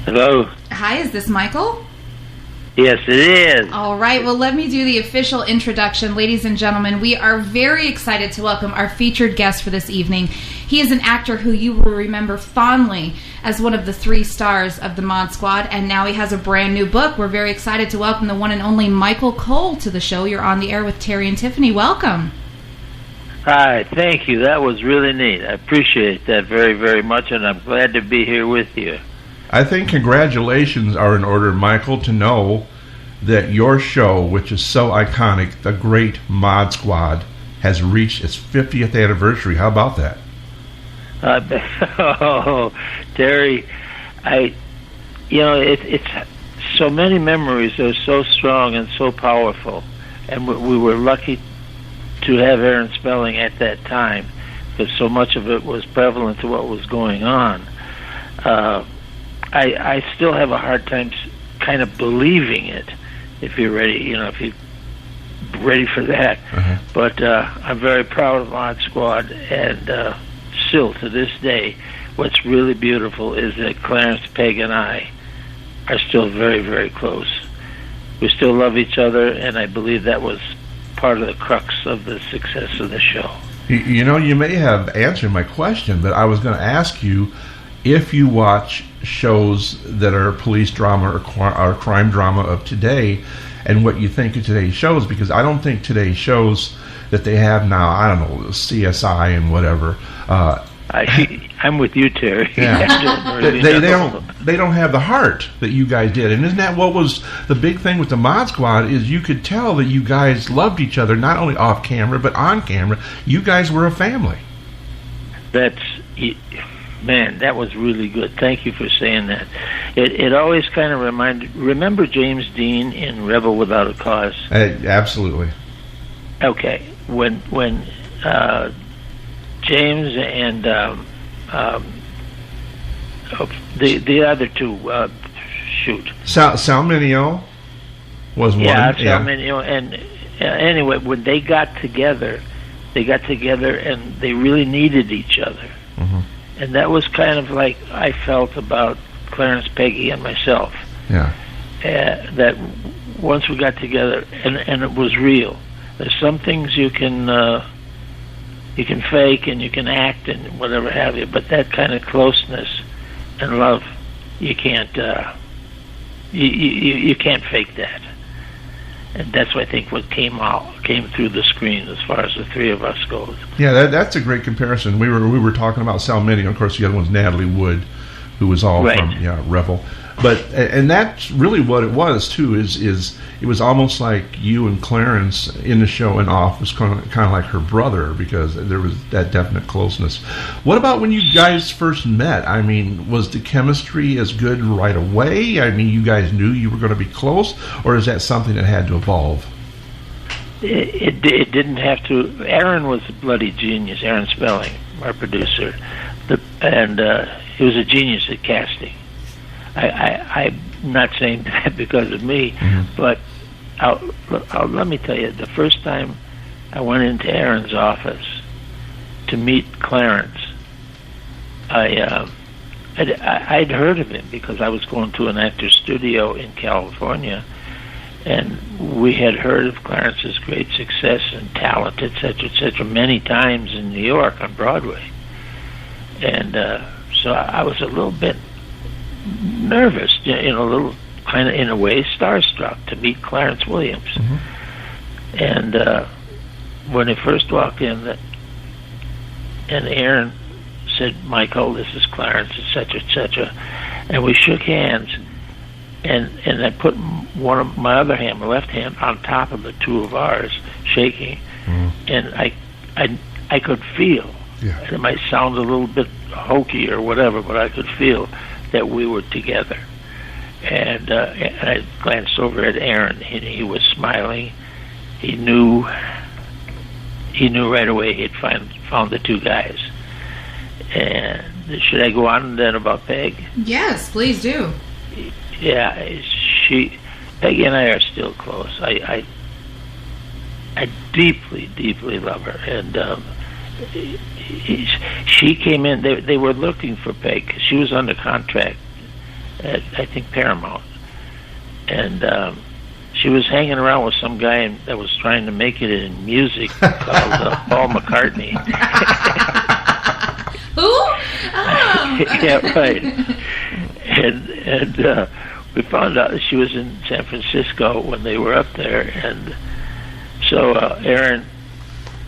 Hello? Hi, is this Michael? Yes, it is. All right, well, let me do the official introduction. Ladies and gentlemen, we are very excited to welcome our featured guest for this evening. He is an actor who you will remember fondly as one of the 3 stars of the Mod Squad, and now he has a brand new book. We're very excited to welcome the one and only Michael Cole to the show. You're on the air with Terry and Tiffany. Welcome. Hi, thank you. That was really neat. I appreciate that very, very much, and I'm glad to be here with you. I think congratulations are in order, Michael, to know that your show, which is so iconic, the Great Mod Squad, has reached its 50th anniversary. How about that? Oh, Terry, it's so many memories. They're so strong and so powerful, and we were lucky to have Aaron Spelling at that time, because so much of it was prevalent to what was going on. I still have a hard time kind of believing it, if you're ready, if you're ready for that. Uh-huh. But I'm very proud of Mod Squad, and still to this day, what's really beautiful is that Clarence, Peg, and I are still very, very close. We still love each other, and I believe that was part of the crux of the success of the show. You may have answered my question, but I was going to ask you if you watch shows that are police drama or crime drama of today, and what you think of today's shows, because I don't think today's shows that they have now, I don't know, CSI and whatever. I'm with you, Terry. Yeah. they don't have the heart that you guys did, and isn't that what was the big thing with the Mod Squad? Is you could tell that you guys loved each other, not only off camera but on camera. You guys were a family. Man, that was really good. Thank you for saying that. It always kind of remember James Dean in Rebel Without a Cause? Absolutely. Okay. When James and the other two, Sal Mineo was one. Yeah, Sal Mineo. And anyway, when they got together and they really needed each other. Mm-hmm. And that was kind of like I felt about Clarence, Peggy, and myself. Yeah. That once we got together, and it was real. There's some things you can fake and you can act and whatever have you, but that kind of closeness and love, you can't you can't fake that. And that's what I think what came through the screen as far as the 3 of us goes. Yeah, that's a great comparison. We were talking about Sal Mineo. Of course, the other one's Natalie Wood, who was all right. from Revel. And that's really what it was too. Is it was almost like you and Clarence in the show and off was kind of like her brother, because there was that definite closeness. What about when you guys first met? I mean, was the chemistry as good right away? I mean, you guys knew you were going to be close, or is that something that had to evolve? It didn't have to. Aaron was a bloody genius. Aaron Spelling, our producer, and he was a genius at casting. I'm not saying that because of me, mm-hmm. but let me tell you, the first time I went into Aaron's office to meet Clarence, I'd heard of him because I was going to an actor's studio in California, and we had heard of Clarence's great success and talent, etc., many times in New York on Broadway. And so I was a little bit nervous, a little kind of, in a way, starstruck to meet Clarence Williams. Mm-hmm. And when I first walked in, and Aaron said, "Michael, this is Clarence," etc., and we shook hands. and I put one of my other hand, my left hand, on top of the two of ours, shaking, and I could feel. Yeah. And it might sound a little bit hokey or whatever, but I could feel that we were together. And I glanced over at Aaron, and he was smiling. He knew right away he'd found the two guys. And should I go on then about Peg? Yes, please do. Yeah, Peggy and I are still close. I deeply, deeply love her, and she came in. They were looking for Peg because she was under contract at, I think, Paramount, and she was hanging around with some guy that was trying to make it in music called Paul McCartney. Who? Oh. Yeah, right. And we found out that she was in San Francisco when they were up there, and so Aaron,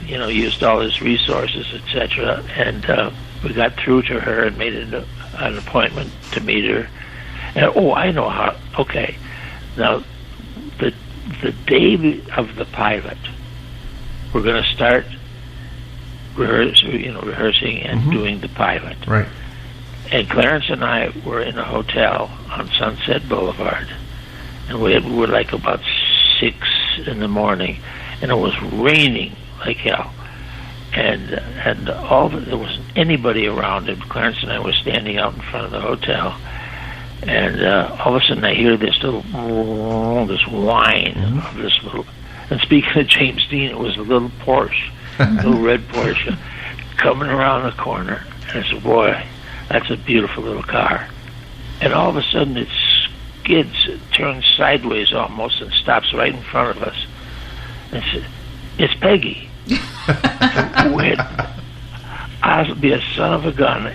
used all his resources, etc., and we got through to her and made an appointment to meet her. And I know how. Okay, now the day of the pilot, we're going to start rehearsing and doing the pilot. Right. And Clarence and I were in a hotel on Sunset Boulevard, and we were like about 6 in the morning, and it was raining like hell, and there wasn't anybody around, and Clarence and I were standing out in front of the hotel, and all of a sudden I hear this whine of this little, and speaking of James Dean, it was a little Porsche, little red Porsche, coming around the corner, and I said, boy, that's a beautiful little car. And all of a sudden it skids, it turns sideways almost, and stops right in front of us. And said, it's Peggy. I'll be a son of a gun.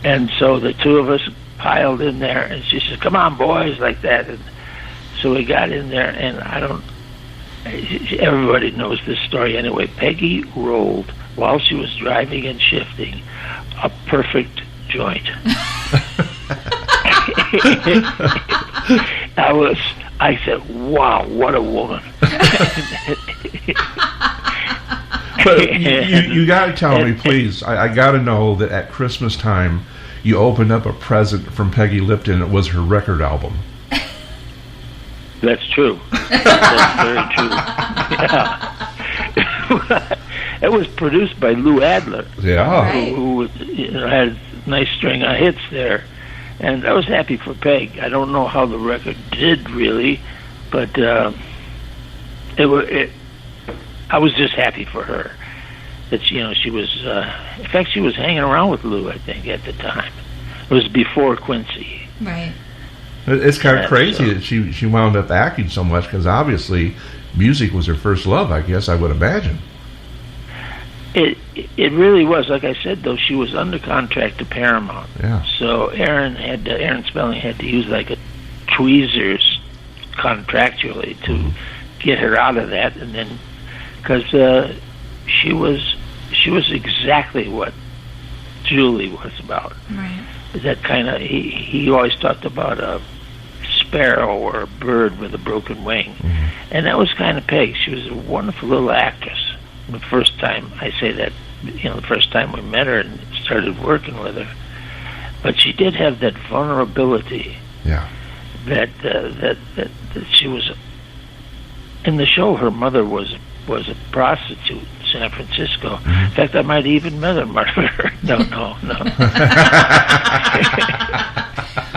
And so the two of us piled in there, and she said, come on, boys, like that. And so we got in there, and everybody knows this story anyway. Peggy rolled, while she was driving and shifting, a perfect joint. I said, wow, what a woman. But you got to tell me, please, I got to know that at Christmas time, you opened up a present from Peggy Lipton. It was her record album. That's true. That's very true. Yeah. It was produced by Lou Adler. Yeah. Who had a nice string of hits there. And I was happy for Peg. I don't know how the record did really, but I was just happy for her that she was. In fact, she was hanging around with Lou, I think, at the time. It was before Quincy. Right. It's kind of crazy that she wound up acting so much, because obviously music was her first love, I guess, I would imagine. It really was. Like I said, though, she was under contract to Paramount. Yeah. So Aaron Spelling had to use like a tweezers contractually to get her out of that, and then because she was exactly what Julie was about. Right. That kind of he always talked about a sparrow or a bird with a broken wing, and that was kind of Peg. She was a wonderful little actress. The first time I say that, the first time we met her and started working with her, but she did have that vulnerability. Yeah. That she was in the show. Her mother was a prostitute in San Francisco. In fact, I might even met her mother. No.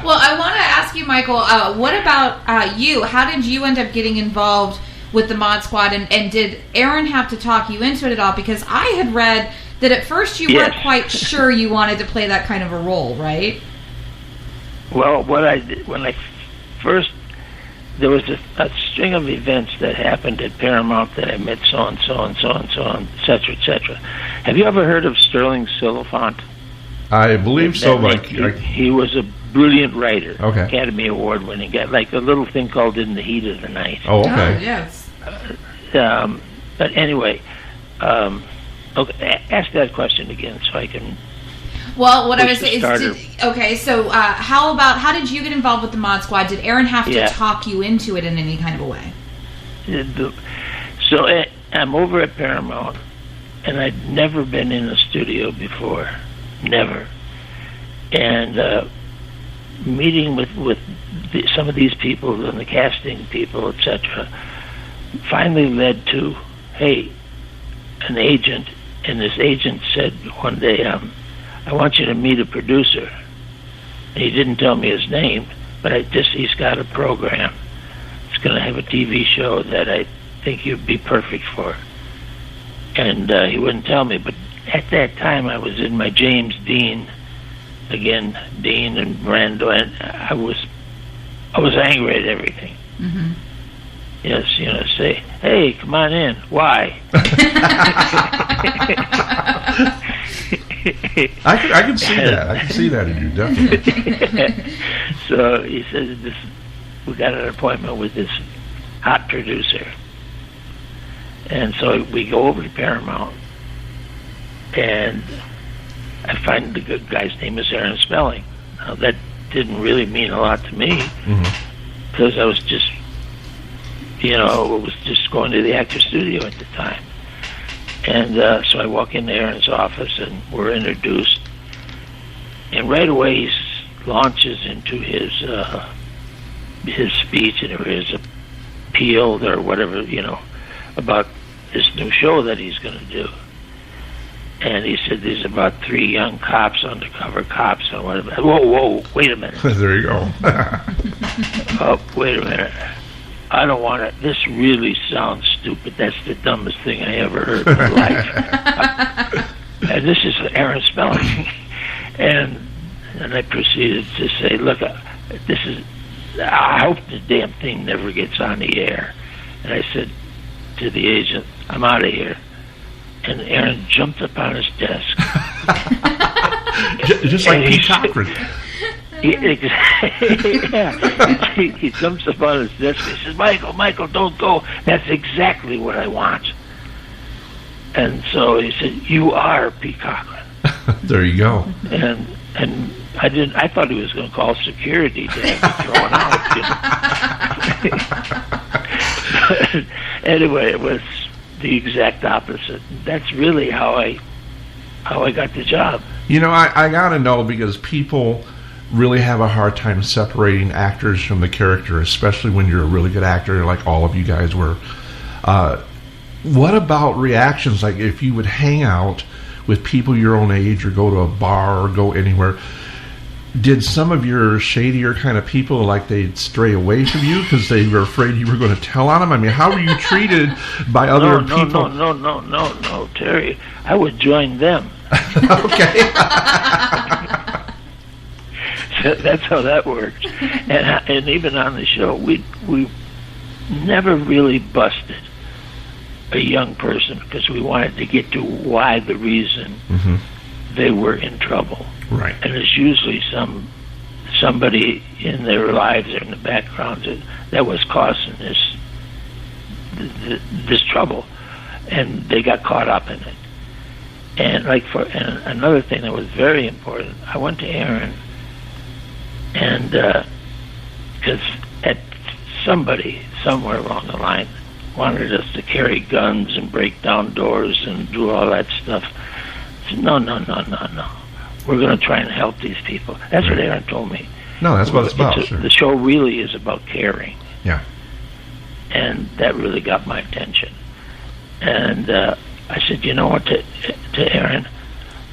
Well, I want to ask you, Michael, what about you? How did you end up getting involved with the Mod Squad, and did Aaron have to talk you into it at all? Because I had read that at first you weren't quite sure you wanted to play that kind of a role, right? Well, what I did when I first, there was a string of events that happened at Paramount that I met so and so and so and so on, et cetera. Have you ever heard of Sterling Silliphant? I believe so. He was a brilliant writer. Okay. Academy Award winning guy. Like a little thing called In the Heat of the Night. Oh, okay. Oh, yes. But anyway, okay, ask that question again so I can. Well, what I was saying is, okay, so how did you get involved with the Mod Squad? Did Aaron have to talk you into it in any kind of a way? So I'm over at Paramount, and I'd never been in a studio before, never. And meeting with some of these people and the casting people, etc., finally led to, hey, an agent, and this agent said one day, I want you to meet a producer. And he didn't tell me his name, but he's got a program. It's going to have a TV show that I think you'd be perfect for. And he wouldn't tell me, but at that time I was in my James Dean, again, Dean and Brando, and I was angry at everything. Mm-hmm. Yes, say, hey, come on in. Why? I can see that. I can see that in you, definitely. So he says, we got an appointment with this hot producer. And so we go over to Paramount, and I find the good guy's name is Aaron Spelling. Now, that didn't really mean a lot to me, because I was just, going to the actor studio at the time. And so I walk into Aaron's office, and we're introduced. And right away he launches into his speech and his appeal or whatever, about this new show that he's going to do. And he said there's about 3 young cops, undercover cops, and whatever. Whoa, wait a minute. There you go. Oh, wait a minute. I don't want it. This really sounds stupid. That's the dumbest thing I ever heard in my life. And this is Aaron Spelling. And I proceeded to say, look, I hope the damn thing never gets on the air. And I said to the agent, I'm out of here. And Aaron jumped up on his desk. Just like Pete Cochran. He jumps up on his desk and he says, Michael, don't go. That's exactly what I want. And so he said, you are Pete Cochran. There you go. And I thought he was going to call security to have me thrown out. Anyway, it was the exact opposite. That's really how I got the job. I got to know, because people really have a hard time separating actors from the character, especially when you're a really good actor like all of you guys were. What about reactions? Like if you would hang out with people your own age or go to a bar or go anywhere, did some of your shadier kind of people, like, they'd stray away from you because they were afraid you were going to tell on them? I mean, how were you treated by other people? No, Terry. I would join them. Okay. That's how that worked. And even on the show, we never really busted a young person, because we wanted to get to why, the reason they were in trouble. Right. And it's usually somebody in their lives or in the background that was causing this trouble, and they got caught up in it. And and another thing that was very important, I went to Aaron, and because somebody somewhere along the line wanted us to carry guns and break down doors and do all that stuff. I said, no. We're going to try and help these people. That's what Aaron told me. No, that's what it's about. Sure. The show really is about caring. Yeah. And that really got my attention. And I said, you know what, to Aaron,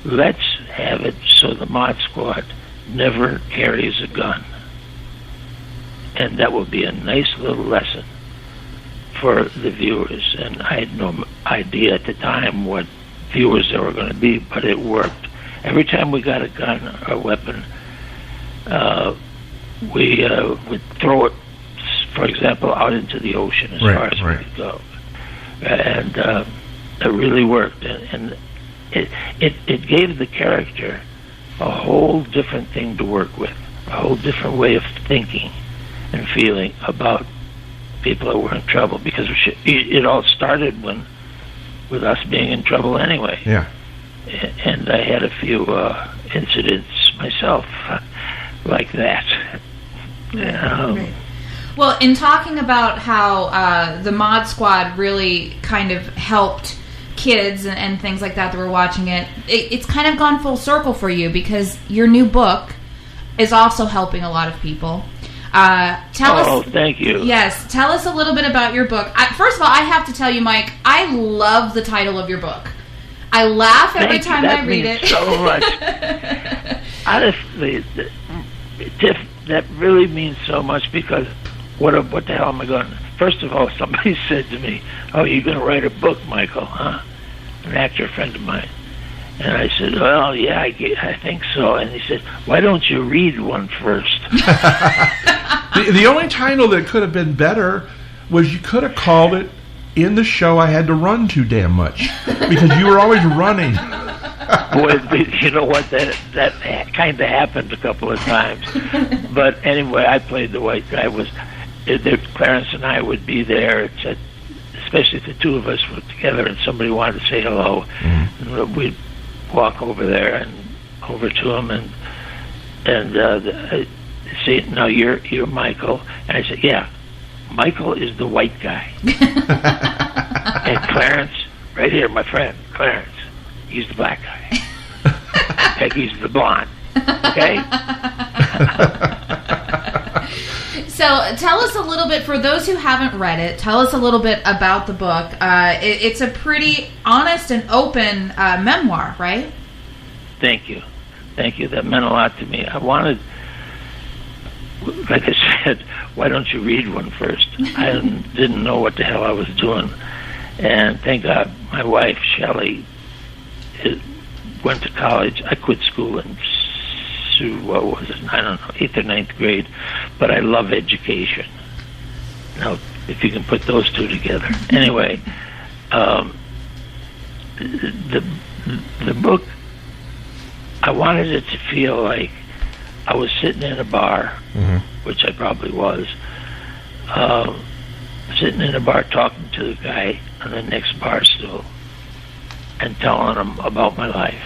let's have it so the Mod Squad never carries a gun. And that will be a nice little lesson for the viewers. And I had no idea at the time what viewers there were going to be, but it worked. Every time we got a gun or a weapon, we would throw it, for example, out into the ocean as far as we could go. And it really worked. And it gave the character a whole different thing to work with, a whole different way of thinking and feeling about people that were in trouble, because it all started with us being in trouble anyway. Yeah. and I had a few incidents myself like that. Right. Well, in talking about how the Mod Squad really kind of helped kids and things like that were watching it's kind of gone full circle for you, because your new book is also helping a lot of people. Tell us. Thank you. Yes, tell us a little bit about your book. First of all, I have to tell you, Mike, I love the title of your book. I laugh every time I read it. So much. Honestly, Tiff, that really means so much, because what the hell am I going to... First of all, somebody said to me, "Oh, you're going to write a book, Michael, huh?" An actor friend of mine. And I said, "Well, yeah, I think so." And he said, "Why don't you read one first?" The only title that could have been better was you could have called it "In the Show I Had to Run Too Damn Much," because you were always running. Boy, you know what? That kind of happened a couple of times. But anyway, I played the white guy. Clarence and I would be there, especially if the two of us were together and somebody wanted to say hello. And we'd walk over there and over to him and say, "No, you're Michael." And I said, "Yeah, Michael is the white guy." And Clarence, right here, my friend, Clarence, he's the black guy. Peggy's the blonde. Okay? So tell us a little bit, for those who haven't read it, tell us a little bit about the book. It's a pretty honest and open memoir, right? Thank you. Thank you. That meant a lot to me. I wanted, like I said, why don't you read one first? I didn't know what the hell I was doing. And thank God my wife, Shelley, went to college. I quit school in, what was it? I don't know, 8th or 9th grade. But I love education. Now, if you can put those two together. Anyway, the book, I wanted it to feel like I was sitting in a bar, which I probably was, sitting in a bar talking to the guy on the next bar stool and telling him about my life.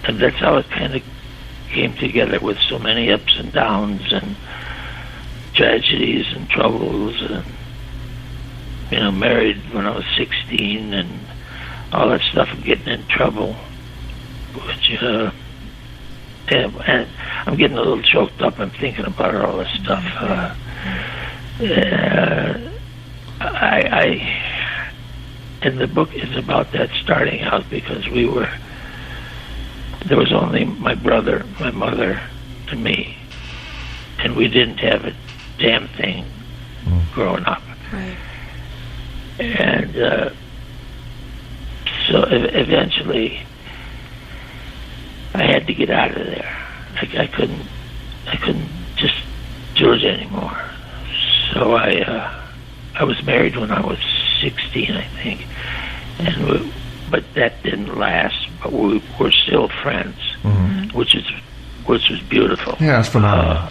And that's how it kind of came together, with so many ups and downs and tragedies and troubles, and married when I was 16 and all that stuff, and getting in trouble, which and I'm getting a little choked up. I'm thinking about all this stuff. And the book is about that, starting out, because there was only my brother, my mother, and me, and we didn't have a damn thing growing up. Right. And so eventually I had to get out of there. I couldn't just do it anymore. So I was married when I was 16, I think, but that didn't last. But we were still friends, which was beautiful. Yeah, it's phenomenal.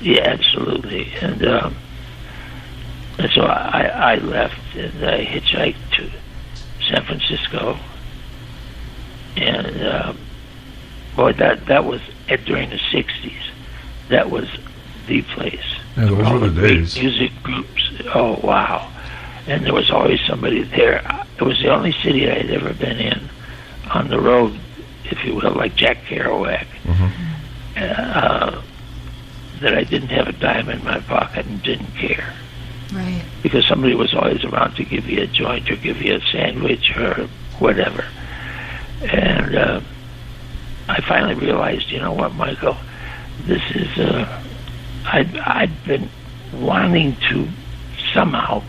Yeah, absolutely. And so I left, and I hitchhiked to San Francisco, and boy, that was during the '60s. That was the place. Yeah, those were the days. Music groups. Oh wow! And there was always somebody there. It was the only city I had ever been in on the road, if you will, like Jack Kerouac. That I didn't have a dime in my pocket and didn't care. Right. Because somebody was always around to give you a joint or give you a sandwich or whatever. And I finally realized, you know what, Michael, this is, I'd been wanting to somehow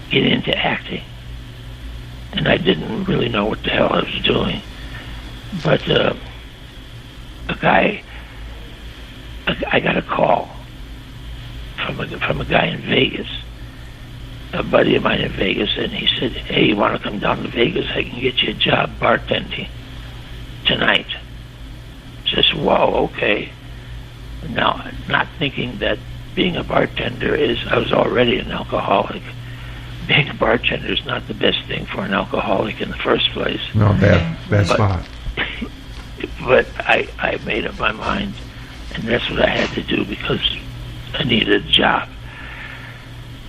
get into acting. And I didn't really know what the hell I was doing. But I got a call from a guy in Vegas, a buddy of mine in Vegas, and he said, "Hey, you want to come down to Vegas? I can get you a job bartending tonight." Just, whoa, okay. Now, not thinking that being a bartender I was already an alcoholic, being a bartender is not the best thing for an alcoholic in the first place. No, bad spot. But I made up my mind, and that's what I had to do because I needed a job.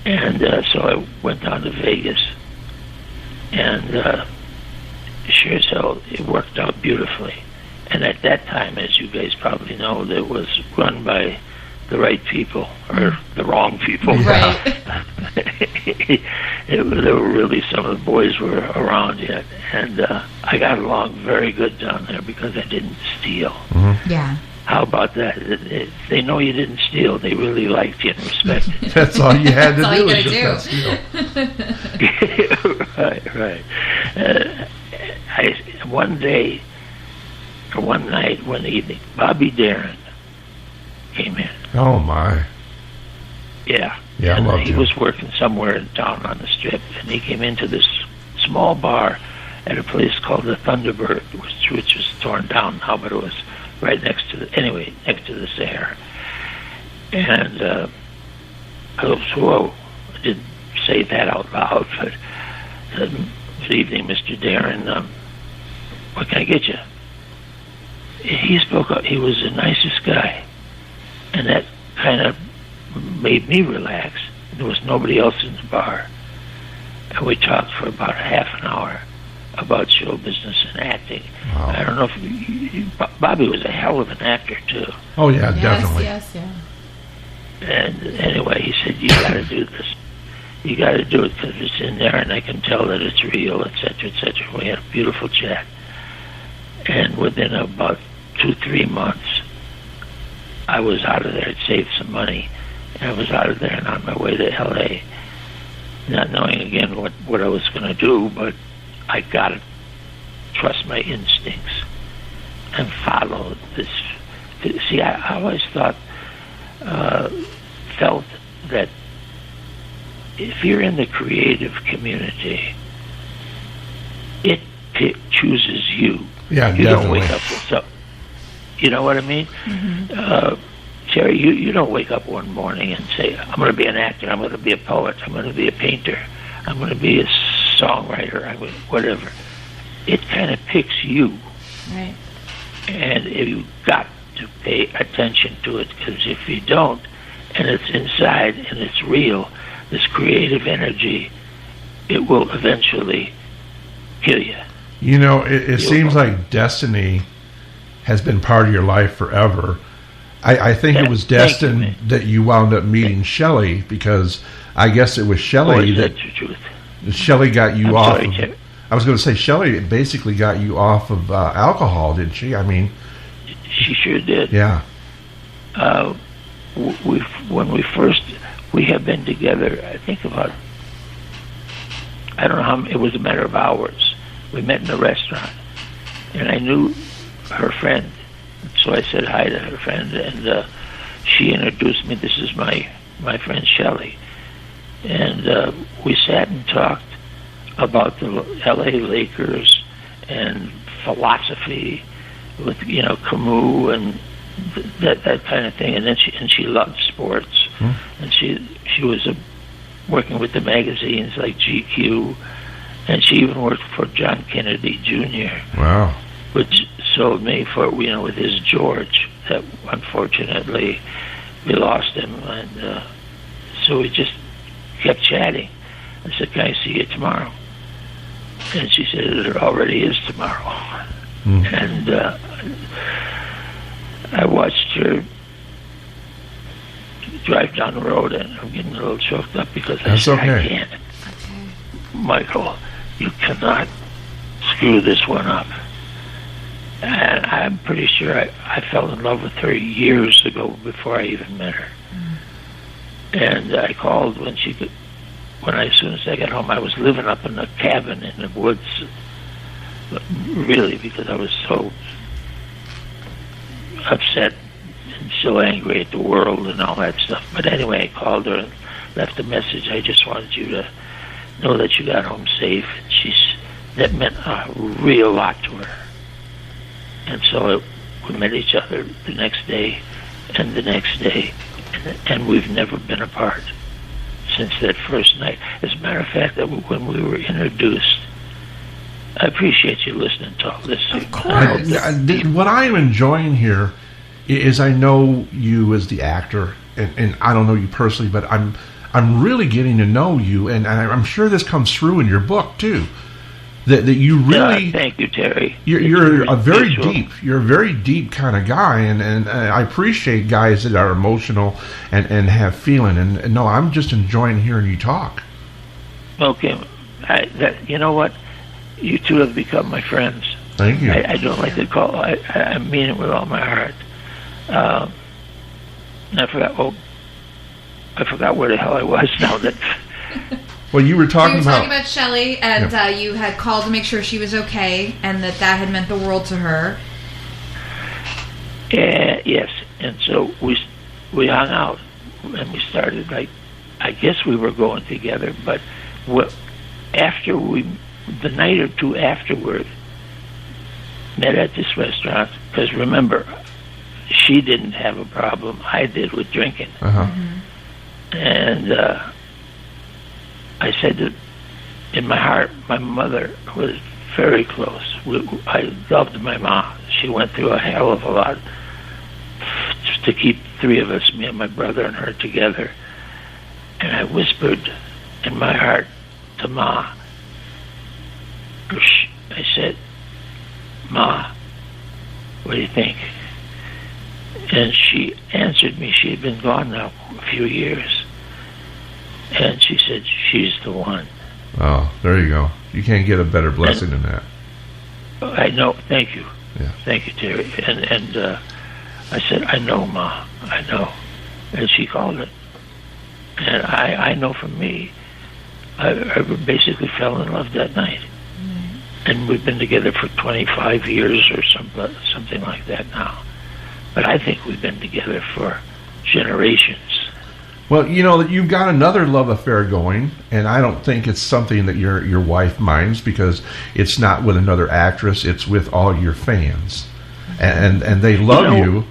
And so I went down to Vegas, and sure as hell, it worked out beautifully. And at that time, as you guys probably know, it was run by the right people, or the wrong people. Right. There were really, some of the boys were around yet, and I got along very good down there because I didn't steal. Mm-hmm. Yeah. How about that? If they know you didn't steal, they really liked you and respected you. That's all you had to That's all do. you Was gotta just do. not steal. Right. One night, one evening, Bobby Darin came in. Oh my! Yeah. Yeah, and I loved he him. was working somewhere down on the strip, and he came into this small bar at a place called the Thunderbird, which was torn down now, but it was right next to the Sahara. And I was, whoa, I didn't say that out loud, but good evening, Mr. Darin. What can I get you? He spoke up. He was the nicest guy, and that kind of made me relax. There was nobody else in the bar, and we talked for about a half an hour about show business and acting. Wow. I don't know if Bobby was a hell of an actor too. Oh yeah, definitely. Yes, yeah. And anyway, he said, "You got to do this. You got to do it because it's in there, and I can tell that it's real, etc., etc." We had a beautiful chat, and within about 2-3 months, I was out of there. I'd saved some money, and I was out of there and on my way to L.A., not knowing again what I was going to do, but I got to trust my instincts and follow this. See, I always felt that if you're in the creative community, it chooses you. Yeah, You definitely. don't wake up with something. You know what I mean? Mm-hmm. Terry, you don't wake up one morning and say, I'm going to be an actor, I'm going to be a poet, I'm going to be a painter, I'm going to be a songwriter, whatever. It kind of picks you. Right. And you've got to pay attention to it, because if you don't, and it's inside and it's real, this creative energy, it will eventually kill you. You know, it seems like destiny has been part of your life forever. I think it was destined that you wound up meeting Shelley, because I guess it was Shelley that's the truth. Shelley got you I'm off. sorry, Terry. I was going to say Shelley basically got you off of alcohol, didn't she? I mean, She sure did. yeah. When we have been together, I think about, I don't know how, it was a matter of hours. We met in a restaurant, and I knew her friend, so I said hi to her friend, and she introduced me. This is my friend Shelley, and we sat and talked about the L.A. Lakers and philosophy with Camus and that kind of thing. And then she loved sports, and she was working with the magazines like GQ, and she even worked for John Kennedy Jr. Wow. Which sold me for with his George. That unfortunately we lost him, and so we just kept chatting. I said, "Can I see you tomorrow?" And she said, "It already is tomorrow." And I watched her drive down the road, and I'm getting a little choked up because I said, okay. "I can't, Michael. You cannot screw this one up." And I'm pretty sure I fell in love with her years ago before I even met her. And I called when as soon as I got home. I was living up in a cabin in the woods, really, because I was so upset and so angry at the world and all that stuff. But anyway, I called her and left a message. I just wanted you to know that you got home safe. That meant a real lot to her. And so we met each other the next day and the next day, and we've never been apart since that first night. As a matter of fact, that when we were introduced, I appreciate you listening to all this. Of course. What I am enjoying here is I know you as the actor, and I don't know you personally, but I'm really getting to know you, and I'm sure this comes through in your book too. That you really thank you, Terry. You're a very deep kind of guy, and I appreciate guys that are emotional and have feeling. And no, I'm just enjoying hearing you talk. Okay, you know what? You two have become my friends. Thank you. I don't like to call. I mean it with all my heart. I forgot where the hell I was now. That. Well, you were talking about Shelley, and you had called to make sure she was okay, and that had meant the world to her. Yes, and so we hung out, and we started, like, I guess we were going together, but after the night or two afterward, met at this restaurant, because remember, she didn't have a problem, I did with drinking. Uh-huh. Mm-hmm. And I said that in my heart, my mother was very close. I loved my mom. She went through a hell of a lot to keep three of us, me and my brother and her, together. And I whispered in my heart to Ma, I said, Ma, what do you think? And she answered me. She had been gone now a few years. And she said, she's the one. Oh, there you go. You can't get a better blessing than that. I know. Thank you. Yeah. Thank you, Terry. And I said, I know, Ma. I know. And she called it. And I know for me, I basically fell in love that night. Mm-hmm. And we've been together for 25 years or something like that now. But I think we've been together for generations. Well, you know, you've got another love affair going, and I don't think it's something that your wife minds, because it's not with another actress, it's with all your fans. And they love you.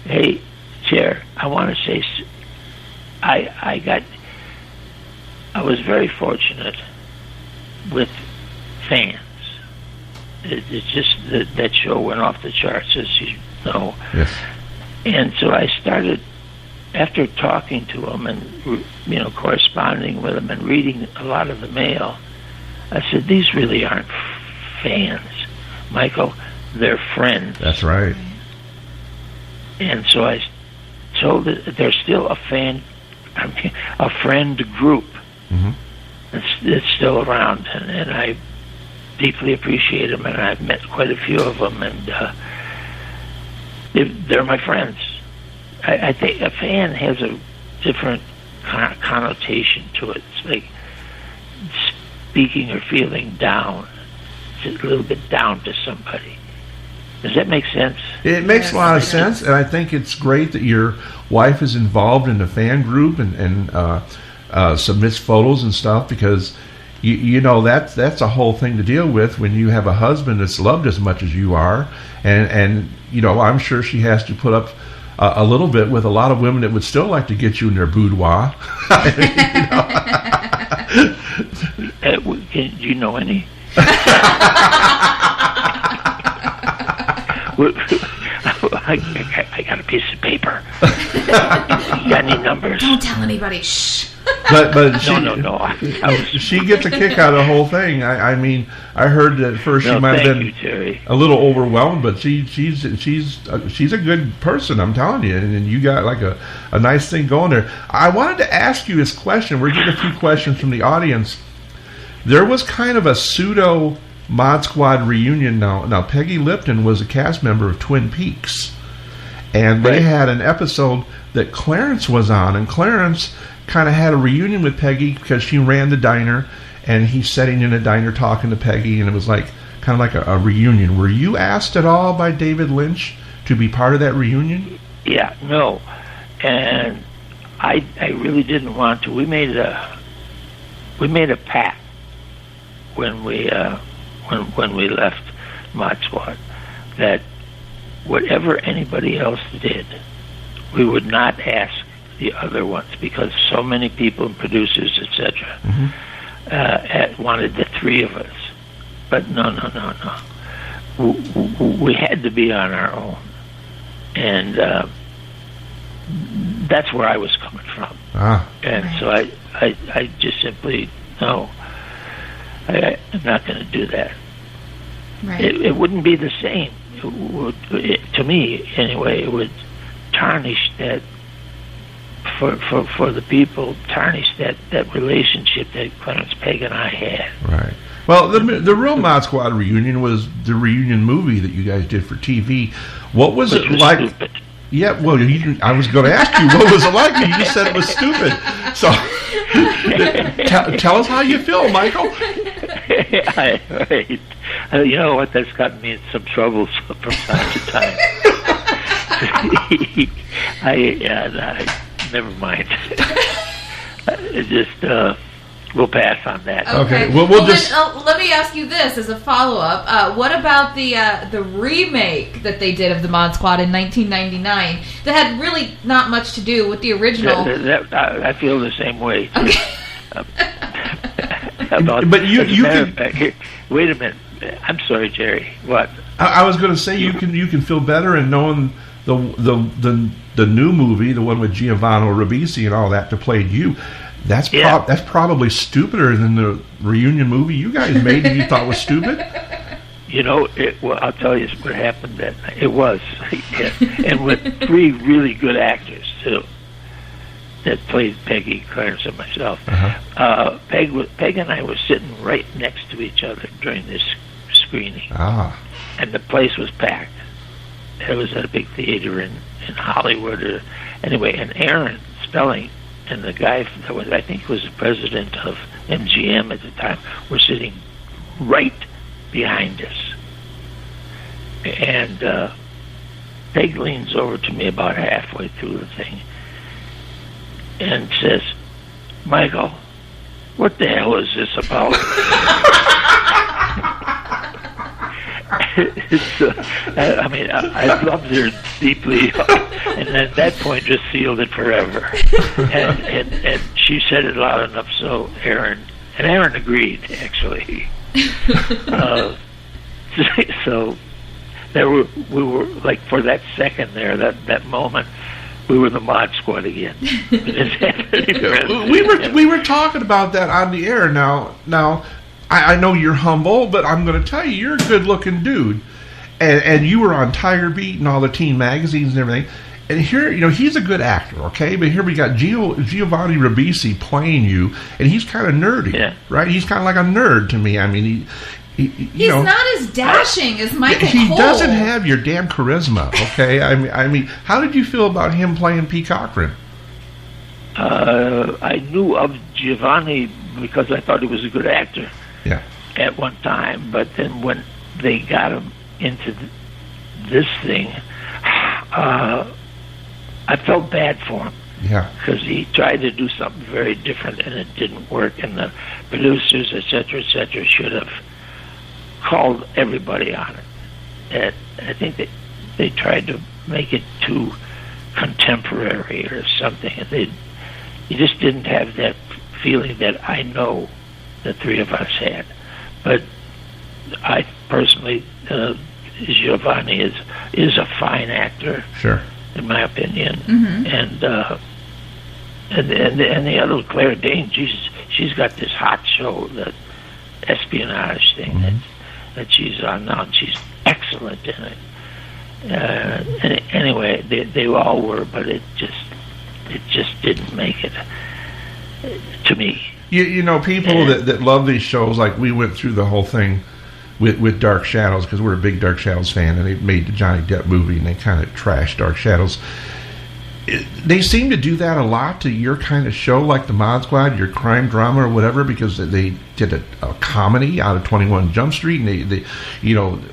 Hey, Chair, I want to say, I was very fortunate with fans. It's just that show went off the charts, as you know. Yes. And so I started, after talking to them and, corresponding with them and reading a lot of the mail, I said, these really aren't fans, Michael. They're friends. That's right. And so I told that there's still a friend group mm-hmm. that's still around, and I deeply appreciate them, and I've met quite a few of them, and they're my friends. I think a fan has a different connotation to it. It's like speaking or feeling down. It's a little bit down to somebody. Does that make sense? It makes a lot of sense, and I think it's great that your wife is involved in the fan group and submits photos and stuff, because you know that's a whole thing to deal with when you have a husband that's loved as much as you are, and I'm sure she has to put up a little bit with a lot of women that would still like to get you in their boudoir. Do you know any? I got a piece of paper. You got any numbers? Don't tell anybody. Shh. But she, no. She gets a kick out of the whole thing. I mean, I heard that at first she might have been a little overwhelmed, but she's a good person. I'm telling you, and you got like a nice thing going there. I wanted to ask you this question. We're getting a few questions from the audience. There was kind of a pseudo Mod Squad reunion. Now Peggy Lipton was a cast member of Twin Peaks, and they had an episode that Clarence was on, and Clarence kind of had a reunion with Peggy because she ran the diner, and he's sitting in a diner talking to Peggy, and it was like kind of like a reunion. Were you asked at all by David Lynch to be part of that reunion? Yeah, no, and I really didn't want to. We made a pact when we left Mod Squad that whatever anybody else did, we would not ask the other ones because so many people and producers, etc., wanted the three of us. But no. We had to be on our own, and that's where I was coming from. And so I just simply no. I'm not going to do that. Right. It wouldn't be the same. To me, anyway, it would tarnish that for the people, tarnish that relationship that Clarence, Peg, and I had. Right. Well, the real Mod Squad reunion was the reunion movie that you guys did for TV. What was it like? Stupid. Yeah, well, I was going to ask you, what was it like? You just said it was stupid. So, tell us how you feel, Michael. You know what? That's gotten me in some trouble from time to time. Never mind. We'll pass on that. Okay. Well, let me ask you this as a follow-up. What about the remake that they did of the Mod Squad in 1999 that had really not much to do with the original? I feel the same way. Okay. But you can wait a minute. I'm sorry, Jerry. What? I was going to say you can feel better in knowing the new movie, the one with Giovanni Ribisi and all that, to play you. That's probably stupider than the reunion movie you guys made and you thought was stupid. You know, well, I'll tell you what happened that night. It was, and with three really good actors too, that played Peggy, Clarence, and myself. Peg and I were sitting right next to each other during this screening, and the place was packed. It was at a big theater in Hollywood. Anyway, and Aaron Spelling and the guy that was, I think, was the president of MGM at the time, were sitting right behind us. And Peg leans over to me about halfway through the thing and says, "Michael, what the hell is this about?" I loved her deeply, and at that point just sealed it forever. And she said it loud enough so Aaron agreed, actually. So we were like, for that second there, that moment, we were the Mod Squad again. We were talking about that on the air. Now I know you're humble, but I'm going to tell you, you're a good-looking dude, and you were on Tiger Beat and all the teen magazines and everything. And here, he's a good actor, okay? But here we got Giovanni Ribisi playing you, and he's kind of nerdy, right? He's kind of like a nerd to me. I mean, he's not as dashing as Michael He Cole. doesn't have your damn charisma, okay? I mean, how did you feel about him playing P. Cochran? I knew of Giovanni because I thought he was a good actor. Yeah. At one time, but then when they got him into this thing, I felt bad for him. Yeah. Because he tried to do something very different and it didn't work, and the producers, etc., should have called everybody on it. And I think they tried to make it too contemporary or something. You just didn't have that feeling that I know the three of us had. But I personally, Giovanni is a fine actor, sure, in my opinion. And the other Claire Danes, she's got this hot show, the espionage thing that she's on now, and she's excellent in it. Anyway, they all were, but it just didn't make it to me. People that love these shows, like we went through the whole thing with Dark Shadows, because we're a big Dark Shadows fan, and they made the Johnny Depp movie, and they kind of trashed Dark Shadows. They seem to do that a lot to your kind of show, like the Mod Squad, your crime drama or whatever, because they did a comedy out of 21 Jump Street, and they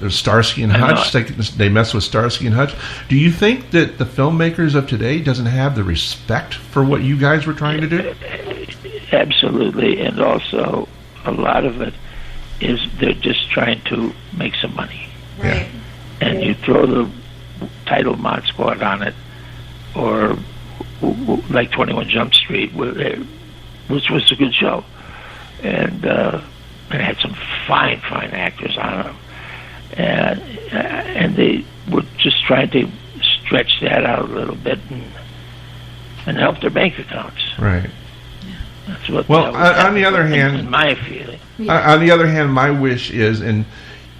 Starsky and Hutch, they mess with Starsky and Hutch. Do you think that the filmmakers of today doesn't have the respect for what you guys were trying to do? Absolutely, and also a lot of it is they're just trying to make some money. Right. And you throw the title Mod Squad on it, or like 21 Jump Street, which was a good show, and it had some fine actors on them, and they were just trying to stretch that out a little bit and help their bank accounts. Right. That's what. Well, on the other hand, in my feeling. On the other hand, my wish is, and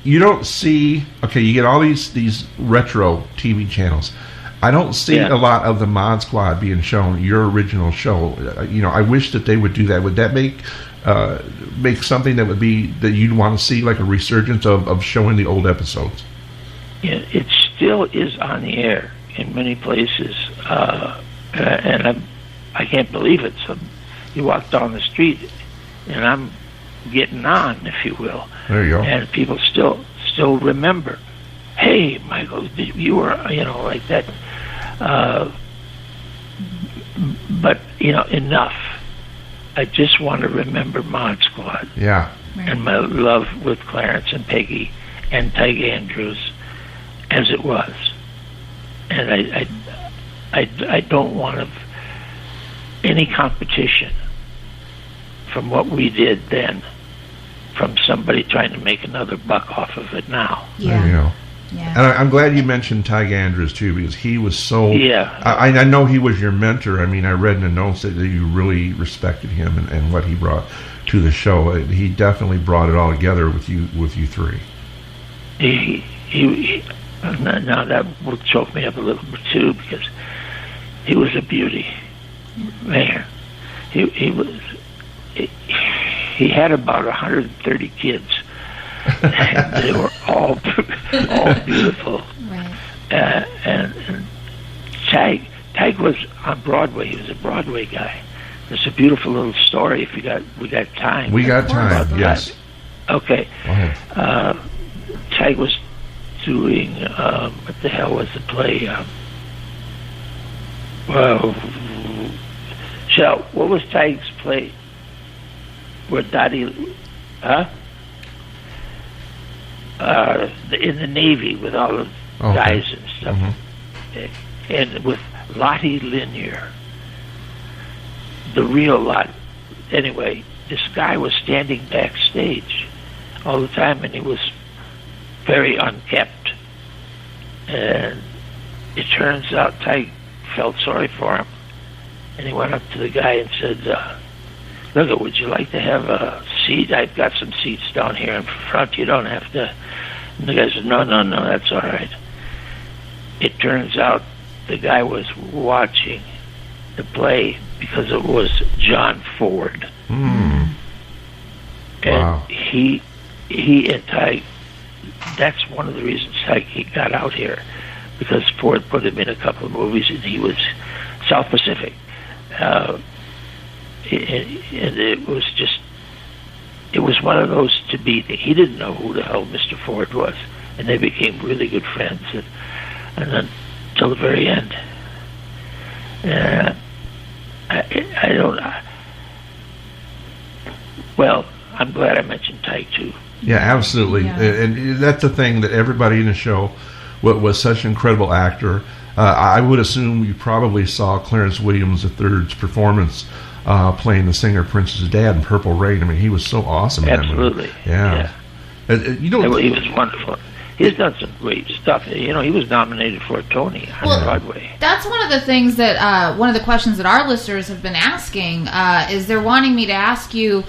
you don't see. Okay, you get all these retro TV channels. I don't see a lot of the Mod Squad being shown. Your original show. I wish that they would do that. Would that make something that would be that you'd want to see, like a resurgence of showing the old episodes? Yeah, it still is on the air in many places, and I can't believe it. So you walk down the street, and I'm getting on, if you will. There you go. And people still remember. Hey, Michael, you were like that. But enough. I just want to remember Mod Squad. Yeah. And my love with Clarence and Peggy and Tig Andrews as it was. And I don't want any competition from what we did then from somebody trying to make another buck off of it now. Yeah. There you go. Yeah. And I'm glad you mentioned Tig Andrews too, because he was so. Yeah. I know he was your mentor. I mean, I read in the notes that you really respected him and what he brought to the show. He definitely brought it all together with you three. He now that will choke me up a little bit too, because he was a beauty, man. He had about 130 kids. They were all beautiful. Right. And Tig was on Broadway. He was a Broadway guy. It's a beautiful little story. If we got time. We got time. Yes. Okay. Go ahead. Tig was doing what the hell was the play? What was Tig's play? Where Dottie, in the Navy with all the guys and stuff, and with Lottie Lanier, the real Lot. Anyway, this guy was standing backstage all the time, and he was very unkempt. And it turns out Tig felt sorry for him, and he went up to the guy and said, "Look, would you like to have a seat? I've got some seats down here in front. You don't have to." And the guy said, No, that's all right. It turns out the guy was watching the play because it was John Ford. Mm. And Wow. he and Tig, that's one of the reasons Tig got out here, because Ford put him in a couple of movies, and he was South Pacific. And it was one of those to be. He didn't know who the hell Mr. Ford was, and they became really good friends, and then till the very end. I don't. Well, I'm glad I mentioned Tig too. Yeah, absolutely. Yeah. And that's the thing that everybody in the show was such an incredible actor. I would assume you probably saw Clarence Williams III's performance playing the singer Prince's dad in Purple Rain. I mean, he was so awesome. Absolutely. In that movie. Yeah. He was wonderful. He's done some great stuff. He was nominated for a Tony on Broadway. That's one of the things that one of the questions that our listeners have been asking is they're wanting me to ask you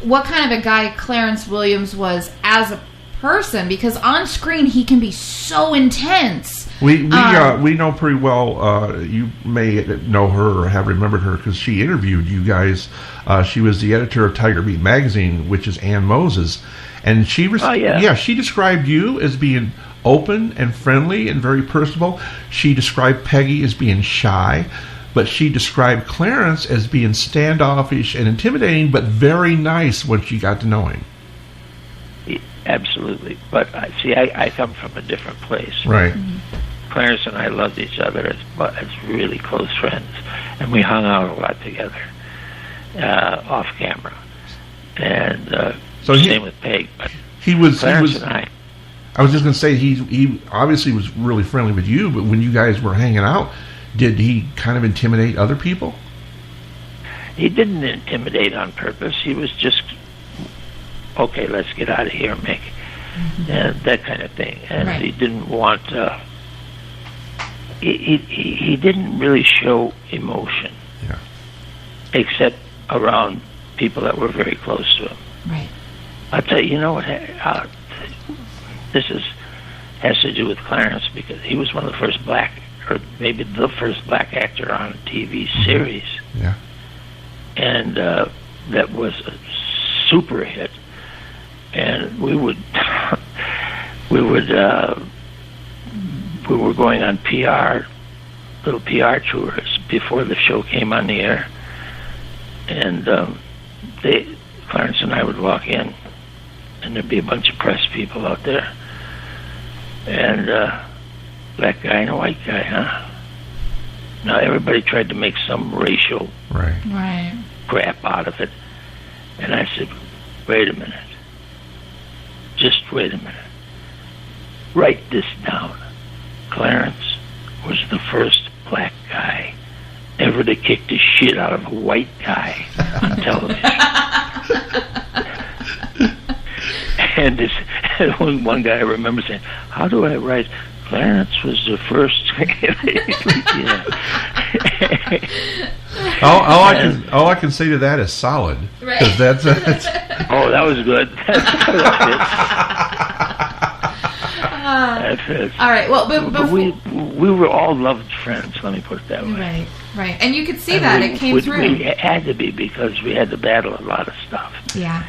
what kind of a guy Clarence Williams was as a person, because on screen he can be so intense. We know pretty well. You may know her or have remembered her because she interviewed you guys. She was the editor of Tiger Beat magazine, which is Ann Moses, and she she described you as being open and friendly and very personable. She described Peggy as being shy, but she described Clarence as being standoffish and intimidating, but very nice when she got to know him. Absolutely, but I come from a different place. Right. Mm-hmm. Clarence and I loved each other as really close friends, and we hung out a lot together off camera. And same with Peg. But Clarence and I was just going to say he obviously was really friendly with you, but when you guys were hanging out, did he kind of intimidate other people? He didn't intimidate on purpose. He was just, okay, let's get out of here, Mick. That kind of thing. And Right. he didn't want, he didn't really show emotion. Yeah. Except around people that were very close to him. Right. I'll tell you, you know what, this has to do with Clarence, because he was one of the first black, or maybe the first black actor on a TV series. Yeah. And that was a super hit. And we were going on little PR tours before the show came on the air. And Clarence and I would walk in, and there'd be a bunch of press people out there. And black guy and a white guy, huh? Now everybody tried to make some racial Right. crap out of it. And I said, wait a minute. Just wait a minute. Write this down. Clarence was the first black guy ever to kick the shit out of a white guy on television. And one guy I remember saying, how do I write Clarence was the first? All I can say to that is solid. Right. 'Cause that's Oh, that was good. That fits. All right. Well, But we were all loved friends. Let me put it that way. Right. Right. And you could see that it came through. We had to be, because we had to battle a lot of stuff. Yeah.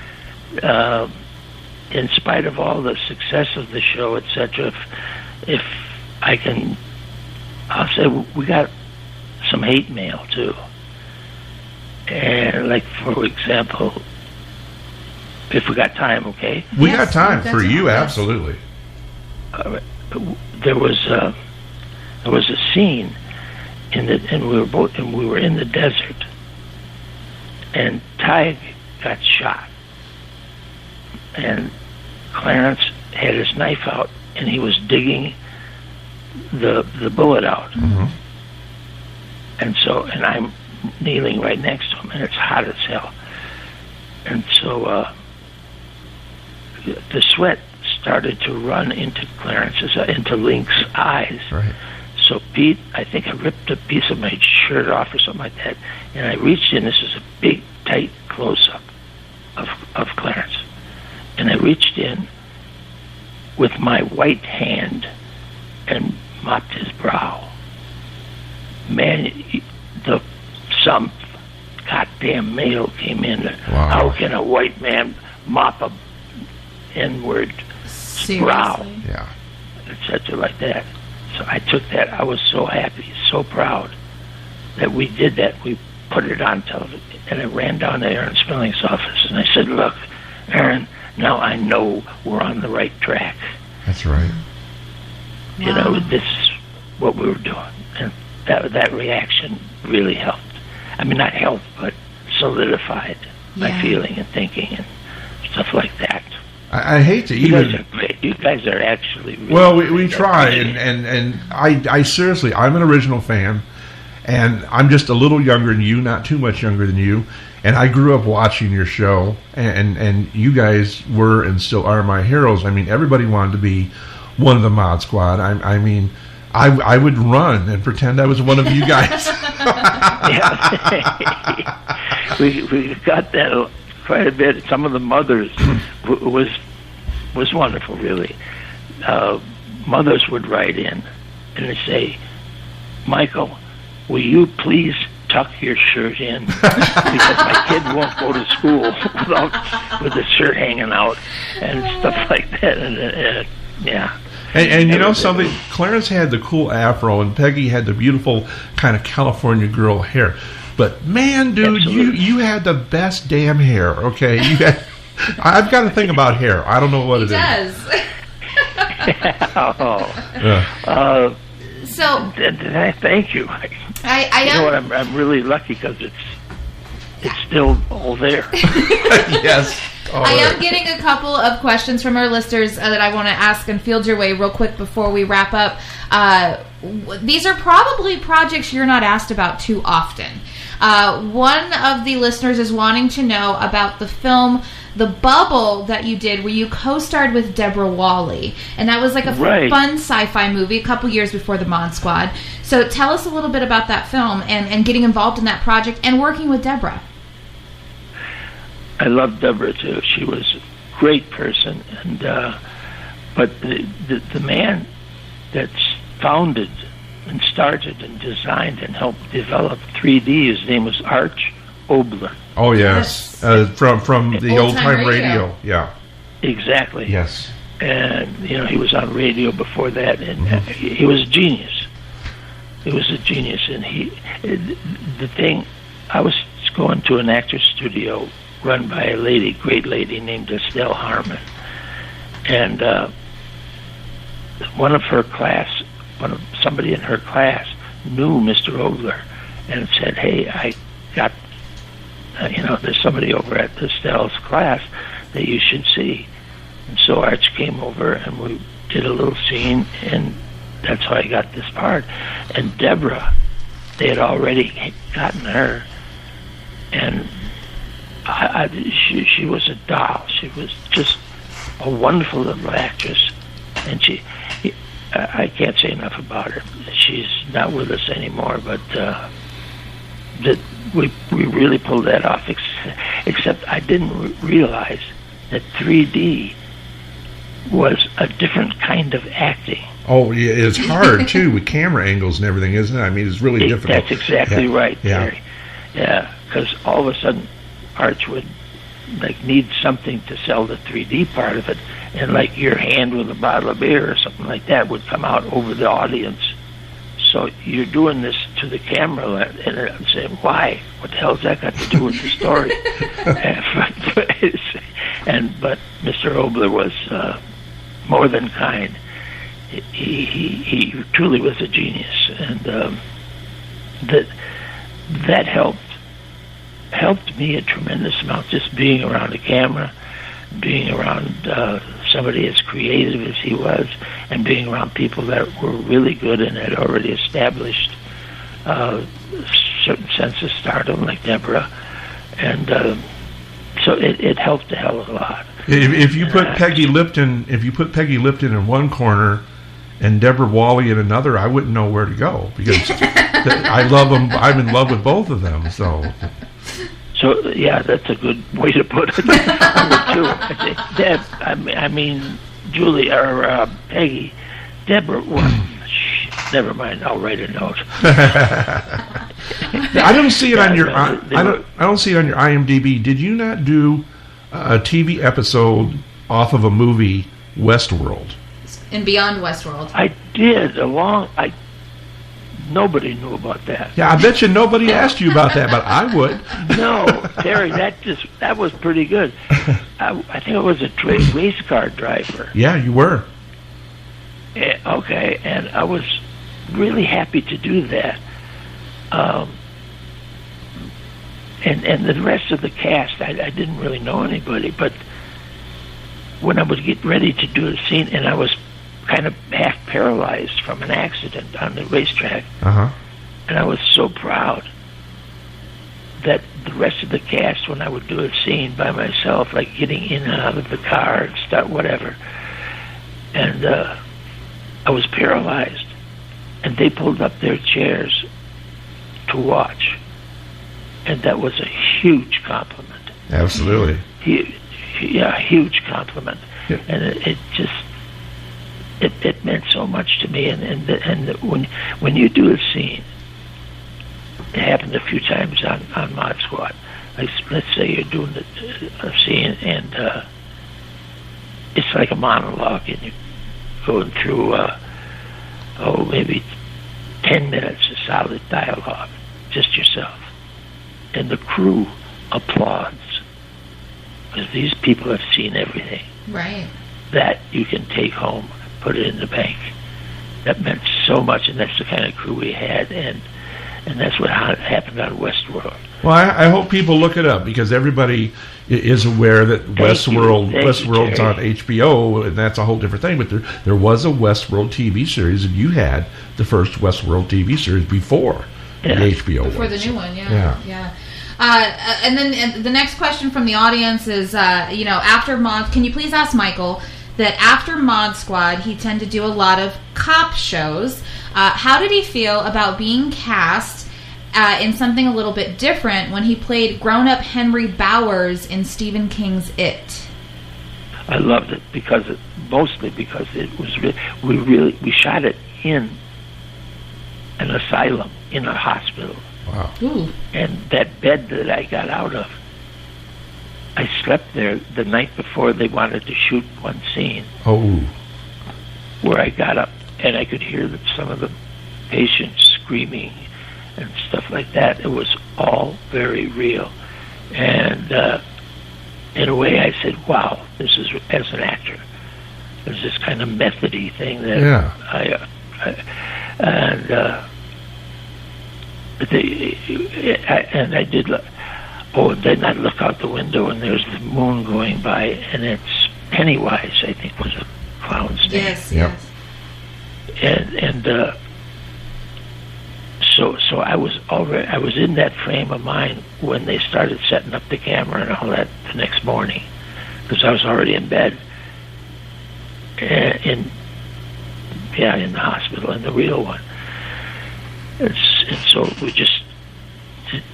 In spite of all the success of the show, etc., if I can, I'll say we got some hate mail too. And like, for example, if we got time, okay? we Yes, got time for that's you, yes. absolutely. There was a scene and we were in the desert, and Tig got shot, and Clarence had his knife out, and he was digging the bullet out. Mm-hmm. And I'm kneeling right next to him, and it's hot as hell. And so the sweat started to run into into Link's eyes. Right. So Pete, I think I ripped a piece of my shirt off or something like that, and I reached in. This is a big, tight close-up of Clarence. And I reached in with my white hand and mopped his brow. Man, some goddamn mail came in. Wow. How can a white man mop a N-word brow? Seriously. Yeah. Etc. like that. So I took that. I was so happy, so proud that we did that. We put it on television. And I ran down to Aaron Spilling's office, and I said, look, Aaron, now I know we're on the right track. That's right. You know, this is what we were doing. And that reaction really helped. I mean, not helped, but solidified my feeling and thinking and stuff like that. I hate to You even... guys are great. You guys are actually really Well, we great. try, and I seriously, I'm an original fan, and I'm just a little younger than you, not too much younger than you, and I grew up watching your show, and you guys were and still are my heroes. I mean, everybody wanted to be one of the Mod Squad. I mean, I would run and pretend I was one of you guys. Yeah. we got that quite a bit. Some of the mothers was wonderful, really. Mothers would write in and they say, Michael, will you please tuck your shirt in, because my kid won't go to school with the shirt hanging out and stuff like that. And yeah. And you know something? Clarence had the cool afro, and Peggy had the beautiful kind of California girl hair. But man, dude, you had the best damn hair. Okay, you had. I've got a thing about hair. I don't know what it is. So thank you. I you know what? I'm really lucky because it's still all there. Yes. I am getting a couple of questions from our listeners that I want to ask and field your way real quick before we wrap up. These are probably projects you're not asked about too often. One of the listeners is wanting to know about the film The Bubble that you did, where you co-starred with Deborah Wally. And that was like a fun sci-fi movie a couple years before the Mod Squad. So tell us a little bit about that film and getting involved in that project and working with Deborah. I love Deborah too. She was a great person, and but the man that's founded and started and designed and helped develop 3D, his name was Arch Obler. Oh yes, from the old time radio. Yeah, exactly. Yes, and he was on radio before that, and he was a genius. He was a genius, and I was going to an actor's studio run by a great lady named Estelle Harmon, and somebody in her class knew Mr. Obler and said, "Hey, I got, there's somebody over at Estelle's class that you should see." And so Arch came over and we did a little scene, and that's how I got this part. And Deborah, they had already gotten her, and she was a doll. She was just a wonderful little actress, and I can't say enough about her. She's not with us anymore, but we really pulled that off. Except I didn't realize that 3D was a different kind of acting. Oh, yeah, it's hard too with camera angles and everything, isn't it? I mean, it's really difficult. That's exactly right, Terry. Yeah, because all of a sudden, Arch would need something to sell the 3D part of it, and like your hand with a bottle of beer or something like that would come out over the audience. So you're doing this to the camera, and I'm saying, why? What the hell's that got to do with the story? But Mr. Obler was more than kind. He truly was a genius, and that helped me a tremendous amount, just being around a camera, being around somebody as creative as he was, and being around people that were really good and had already established a certain sense of stardom, like Deborah, and so it helped a hell of a lot. If you put Peggy Lipton in one corner and Deborah Wally in another, I wouldn't know where to go, because I love them. I'm in love with both of them. So yeah, that's a good way to put it. Julie or Peggy, Deborah. Well, never mind. I'll write a note. I don't see it on your. I don't see it on your IMDb. Did you not do a TV episode off of a movie, Westworld? And Beyond Westworld. I did nobody knew about that. Yeah, I bet you nobody asked you about that, but I would. No, Terry, that was pretty good. I think I was a race car driver. Yeah, you were. Okay, and I was really happy to do that. And the rest of the cast, I didn't really know anybody, but when I would get ready to do a scene, and I was kind of half paralyzed from an accident on the racetrack, and I was so proud that the rest of the cast, when I would do a scene by myself, like getting in and out of the car and start whatever, and I was paralyzed, and they pulled up their chairs to watch, and that was a huge compliment. Absolutely. Huge compliment. Yeah. And it just it meant so much to me. And when you do a scene, it happened a few times on Mod Squad. Let's say you're doing a scene, and it's like a monologue, and you're going through maybe 10 minutes of solid dialogue, just yourself, and the crew applauds, because these people have seen everything. Right. That you can take home, put it in the bank. That meant so much, and that's the kind of crew we had, and that's what happened on Westworld. Well, I hope people look it up, because everybody, is aware that Westworld's Jerry. on HBO, and that's a whole different thing. But there was a Westworld TV series, and you had the first Westworld TV series before the HBO before one. the new one. Yeah. And then the next question from the audience is, after Mod, can you please ask Michael that after Mod Squad, he tended to do a lot of cop shows. How did he feel about being cast in something a little bit different when he played grown-up Henry Bowers in Stephen King's It? I loved it mostly because it was we shot it in an asylum, in a hospital. Wow. Ooh. And that bed that I got out of, I slept there the night before they wanted to shoot one scene. Oh. Where I got up and I could hear some of the patients screaming and stuff like that. It was all very real. And in a way I said, wow, this is, as an actor, there's this kind of methody thing that I did. And then I look out the window and there's the moon going by, and it's Pennywise, I think was a clown's name. Yes, Yep. yes. And so I was in that frame of mind when they started setting up the camera and all that the next morning, because I was already in bed in the hospital, in the real one. And so we just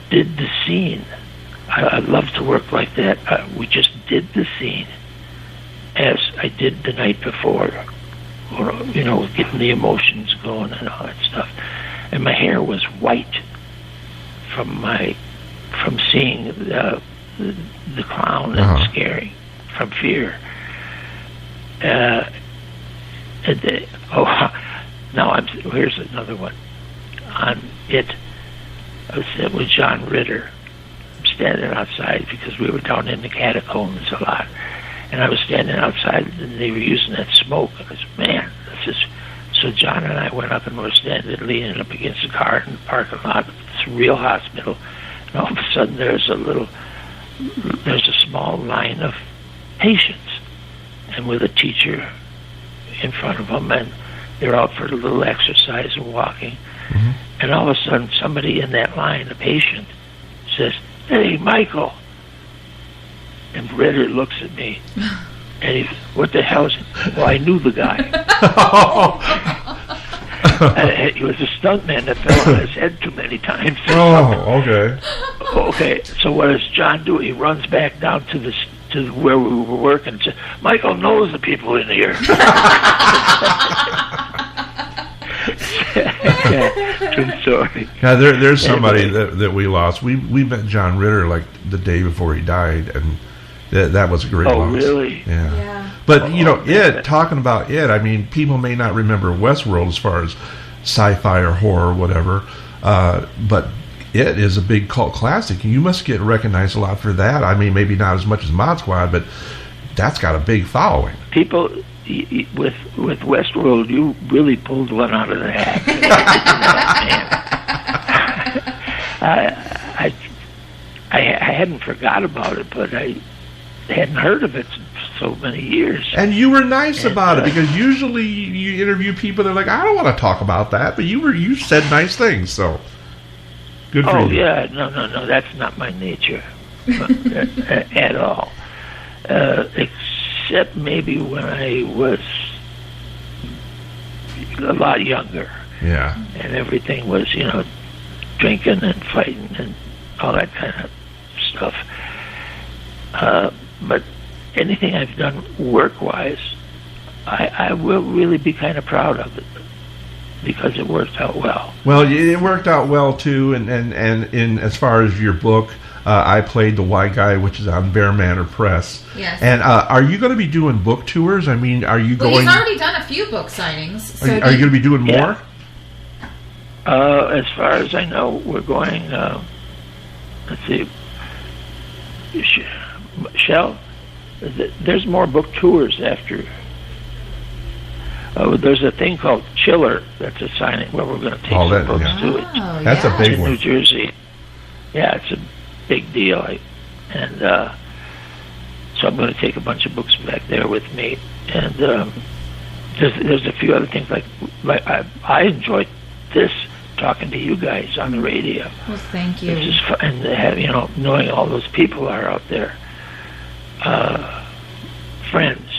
did the scene. I love to work like that. We just did the scene as I did the night before, or, getting the emotions going and all that stuff. And my hair was white from seeing the clown and scaring from fear. Here's another one. On It, I was with John Ritter. I'm standing outside because we were down in the catacombs a lot, and I was standing outside and they were using that smoke. I said, man, this is... So John and I went up and were standing, leaning up against the car in the parking lot of this real hospital, and all of a sudden there's a small line of patients, and with a teacher in front of them, and they're out for a little exercise and walking. Mm-hmm. And all of a sudden, somebody in that line, a patient, says, "Hey, Michael." And Ritter looks at me, and he, "What the hell is it?" Well, I knew the guy. He was a stuntman that fell on his head too many times. Oh, okay. Okay, so what does John do? He runs back down to where we were working and says, "Michael knows the people in here." True story. Yeah, there's somebody that we lost. We met John Ritter like the day before he died, and that was a great loss. Oh, really? Yeah. But talking about it, I mean, people may not remember Westworld as far as sci-fi or horror or whatever, but it is a big cult classic, and you must get recognized a lot for that. I mean, maybe not as much as Mod Squad, but that's got a big following. People with Westworld, you really pulled one out of the hat. I hadn't forgot about it, but I hadn't heard of it so many years. And you were nice about it, because usually you interview people that are like, I don't want to talk about that, but you said nice things, so good for you. Oh, yeah, no, that's not my nature at all. Except maybe when I was a lot younger. Yeah. And everything was, drinking and fighting and all that kind of stuff. But anything I've done work-wise, I will really be kind of proud of it, because it worked out well. Well, it worked out well too, and in as far as your book, I played the white guy, which is on Bear Manor Press. Yes. And are you going to be doing book tours? I mean, are you going? He's already done a few book signings. So are you going to be doing more? As far as I know, we're going. Let's see. Shell, there's more book tours after. There's a thing called Chiller that's a signing where we're going to take some books to it. That's a big in one. New Jersey. Yeah, it's a big deal. So I'm going to take a bunch of books back there with me, and there's a few other things like I enjoyed this talking to you guys on the radio. Well, thank you. It's just fun, and knowing all those people are out there, friends.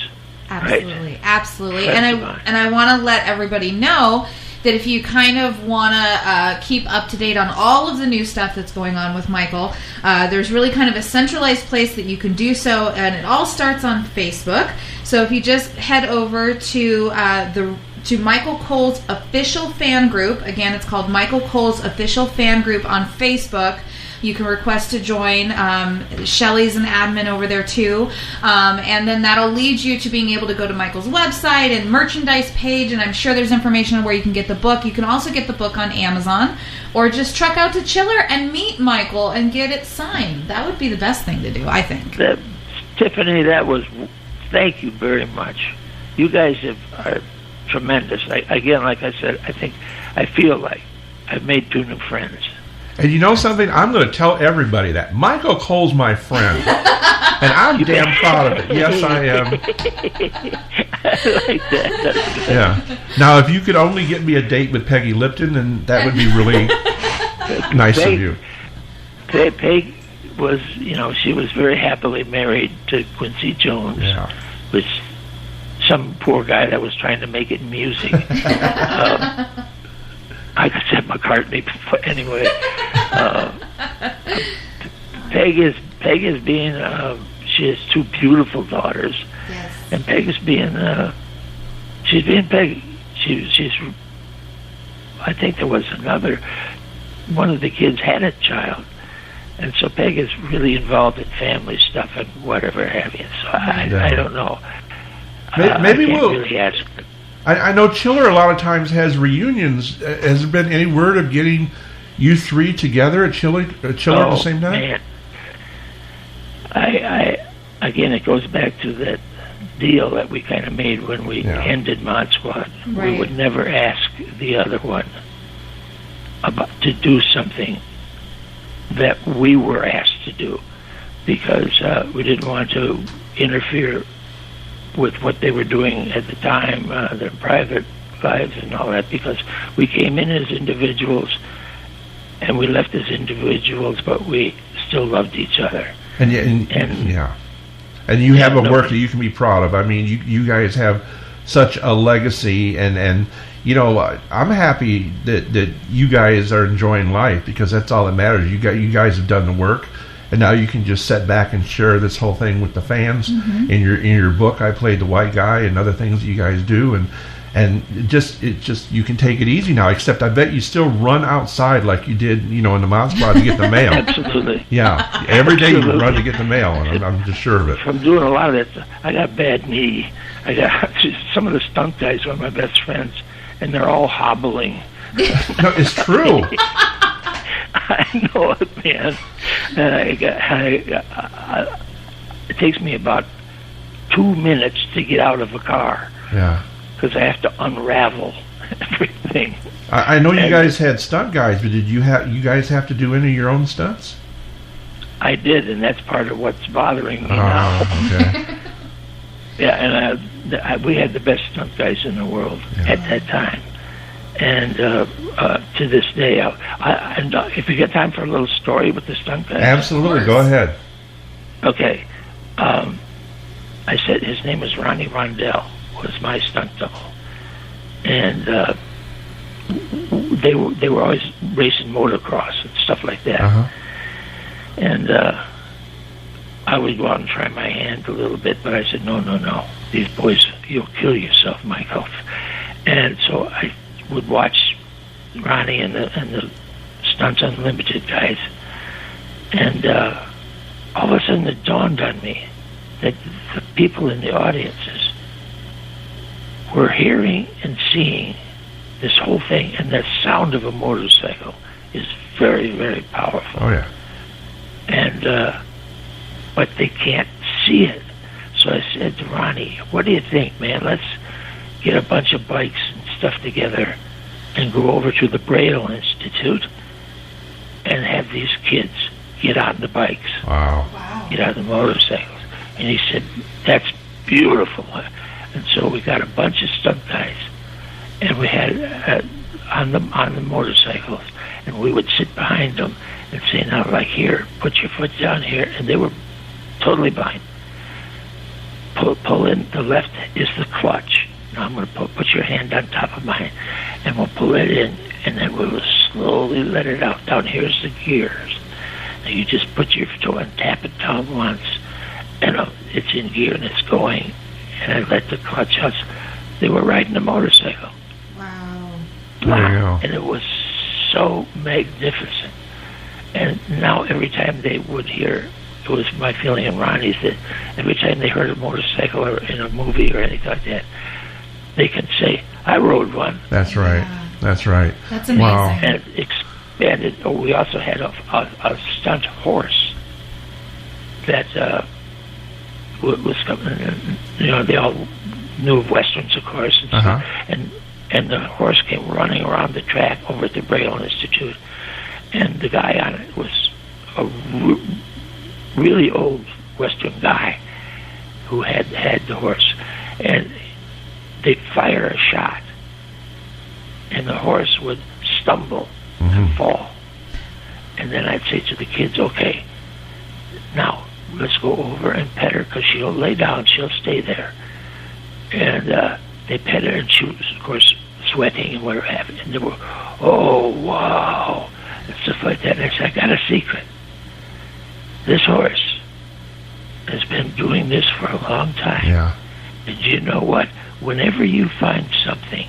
Absolutely, right? absolutely. Friends And I want to let everybody know that if you kind of want to keep up to date on all of the new stuff that's going on with Michael, there's really kind of a centralized place that you can do so, and it all starts on Facebook. So if you just head over to Michael Cole's official fan group, again, it's called Michael Cole's official fan group on Facebook. You can request to join. Shelley's an admin over there too. And then that'll lead you to being able to go to Michael's website and merchandise page, and I'm sure there's information on where you can get the book. You can also get the book on Amazon, or just truck out to Chiller and meet Michael and get it signed. That would be the best thing to do, I think. Tiffany, thank you very much. You guys are tremendous. Again, like I said, I feel like I've made 2 new friends. And you know something? I'm going to tell everybody that. Michael Cole's my friend. And I'm damn proud of it. Yes, I am. I like that. Yeah. Now, if you could only get me a date with Peggy Lipton, then that would be really nice of you. Peg was, she was very happily married to Quincy Jones, which some poor guy that was trying to make it in music. I could set McCartney, but anyway. Peg is being, she has 2 beautiful daughters. Yes. And Peg is being, she's being Peg. She's, I think there was one of the kids had a child. And so Peg is really involved in family stuff and whatever have you. So I don't know. Maybe we'll really ask. I know Chiller a lot of times has reunions. Has there been any word of getting you 3 together at Chiller at the same time? Man. Again, it goes back to that deal that we kind of made when we ended Mod Squad. Right. We would never ask the other one to do something that we were asked to do, because we didn't want to interfere with what they were doing at the time, their private lives and all that, because we came in as individuals and we left as individuals, but we still loved each other. And you have a work that you can be proud of. I mean, you guys have such a legacy, and I'm happy that you guys are enjoying life, because that's all that matters. You guys have done the work. And now you can just sit back and share this whole thing with the fans. Mm-hmm. In your book, I played the white guy and other things that you guys do, and it just you can take it easy now. Except I bet you still run outside like you did, in the Mod Squad to get the mail. Absolutely. Yeah, every day you run to get the mail, and I'm just sure of it. From doing a lot of that, I got bad knee. I got some of the stunt guys are my best friends, and they're all hobbling. No, it's true. I know it, man. And it takes me about 2 minutes to get out of a car. Yeah. Because I have to unravel everything. I know you guys had stunt guys, but did you guys have to do any of your own stunts? I did, and that's part of what's bothering me now. Okay. Yeah, and we had the best stunt guys in the world at that time. And to this day, if you get time for a little story with the stunt guy. Absolutely, go ahead. Okay. I said his name was Ronnie Rondell, was my stunt double. And they were always racing motocross and stuff like that. Uh-huh. And I would go out and try my hand a little bit, but I said, no. These boys, you'll kill yourself, Michael. And so I would watch Ronnie and the Stunts Unlimited guys, and all of a sudden it dawned on me that the people in the audiences were hearing and seeing this whole thing, and the sound of a motorcycle is very, very powerful. Oh yeah. And but they can't see it. So I said to Ronnie, what do you think, man? Let's get a bunch of bikes and stuff together and go over to the Braille Institute and have these kids get on the bikes. Wow. Get on the motorcycles. And he said, "That's beautiful." And so we got a bunch of stunt guys, and we had on the motorcycles, and we would sit behind them and say, "Now, like here, put your foot down here," and they were totally blind. Pull in. The left is the clutch. Now I'm going to put your hand on top of mine, and we'll pull it in, and then we will slowly let it out. Down here's the gears. Now you just put your toe and tap it down once, and it's in gear and it's going. And I let the clutch out. They were riding a motorcycle. Wow. There you go. And it was so magnificent. And now every time they would hear, it was my feeling and Ronnie's, that every time they heard a motorcycle or in a movie or anything like that, they can say, "I rode one." That's right. Yeah. That's right. That's amazing. Wow. And it expanded. Oh, we also had a stunt horse that was coming. They all knew of westerns, of course, and stuff. And the horse came running around the track over at the Braille Institute, and the guy on it was a really old western guy who had the horse, and they'd fire a shot, and the horse would stumble and fall. And then I'd say to the kids, "Okay, now let's go over and pet her, because she'll lay down, she'll stay there." And they pet her, and she was, of course, sweating and whatever happened. And they were, "Oh, wow," and stuff like that. And I said, "I got a secret. This horse has been doing this for a long time. Yeah. And you know what? Whenever you find something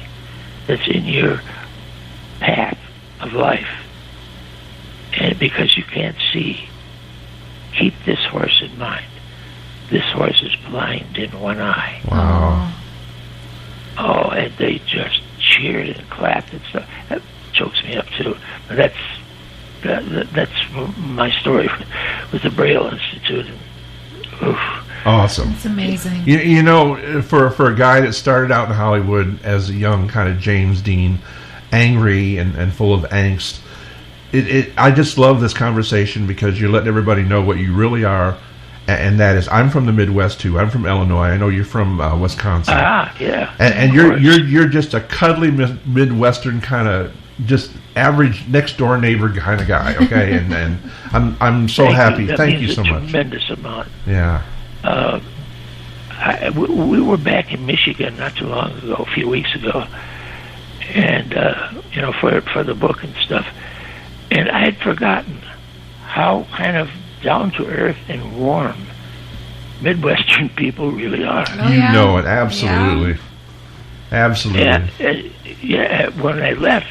that's in your path of life, and because you can't see, keep this horse in mind. This horse is blind in one eye." Wow. Oh, and they just cheered and clapped and stuff. That chokes me up too. But that's my story with the Braille Institute. And, oof. Awesome. That's amazing. You know, for a guy that started out in Hollywood as a young kind of James Dean, angry and full of angst, I just love this conversation, because you're letting everybody know what you really are, and that is, I'm from the Midwest too. I'm from Illinois. I know you're from Wisconsin. Yeah. And you're just a cuddly Midwestern kind of just average next door neighbor kind of guy. Okay, and I'm so happy. Thank you so much. Tremendous amount. Yeah. We were back in Michigan not too long ago, a few weeks ago, and for the book and stuff, and I had forgotten how kind of down to earth and warm Midwestern people really are. Oh, You yeah. know it, absolutely. Yeah. Absolutely. Yeah. When I left,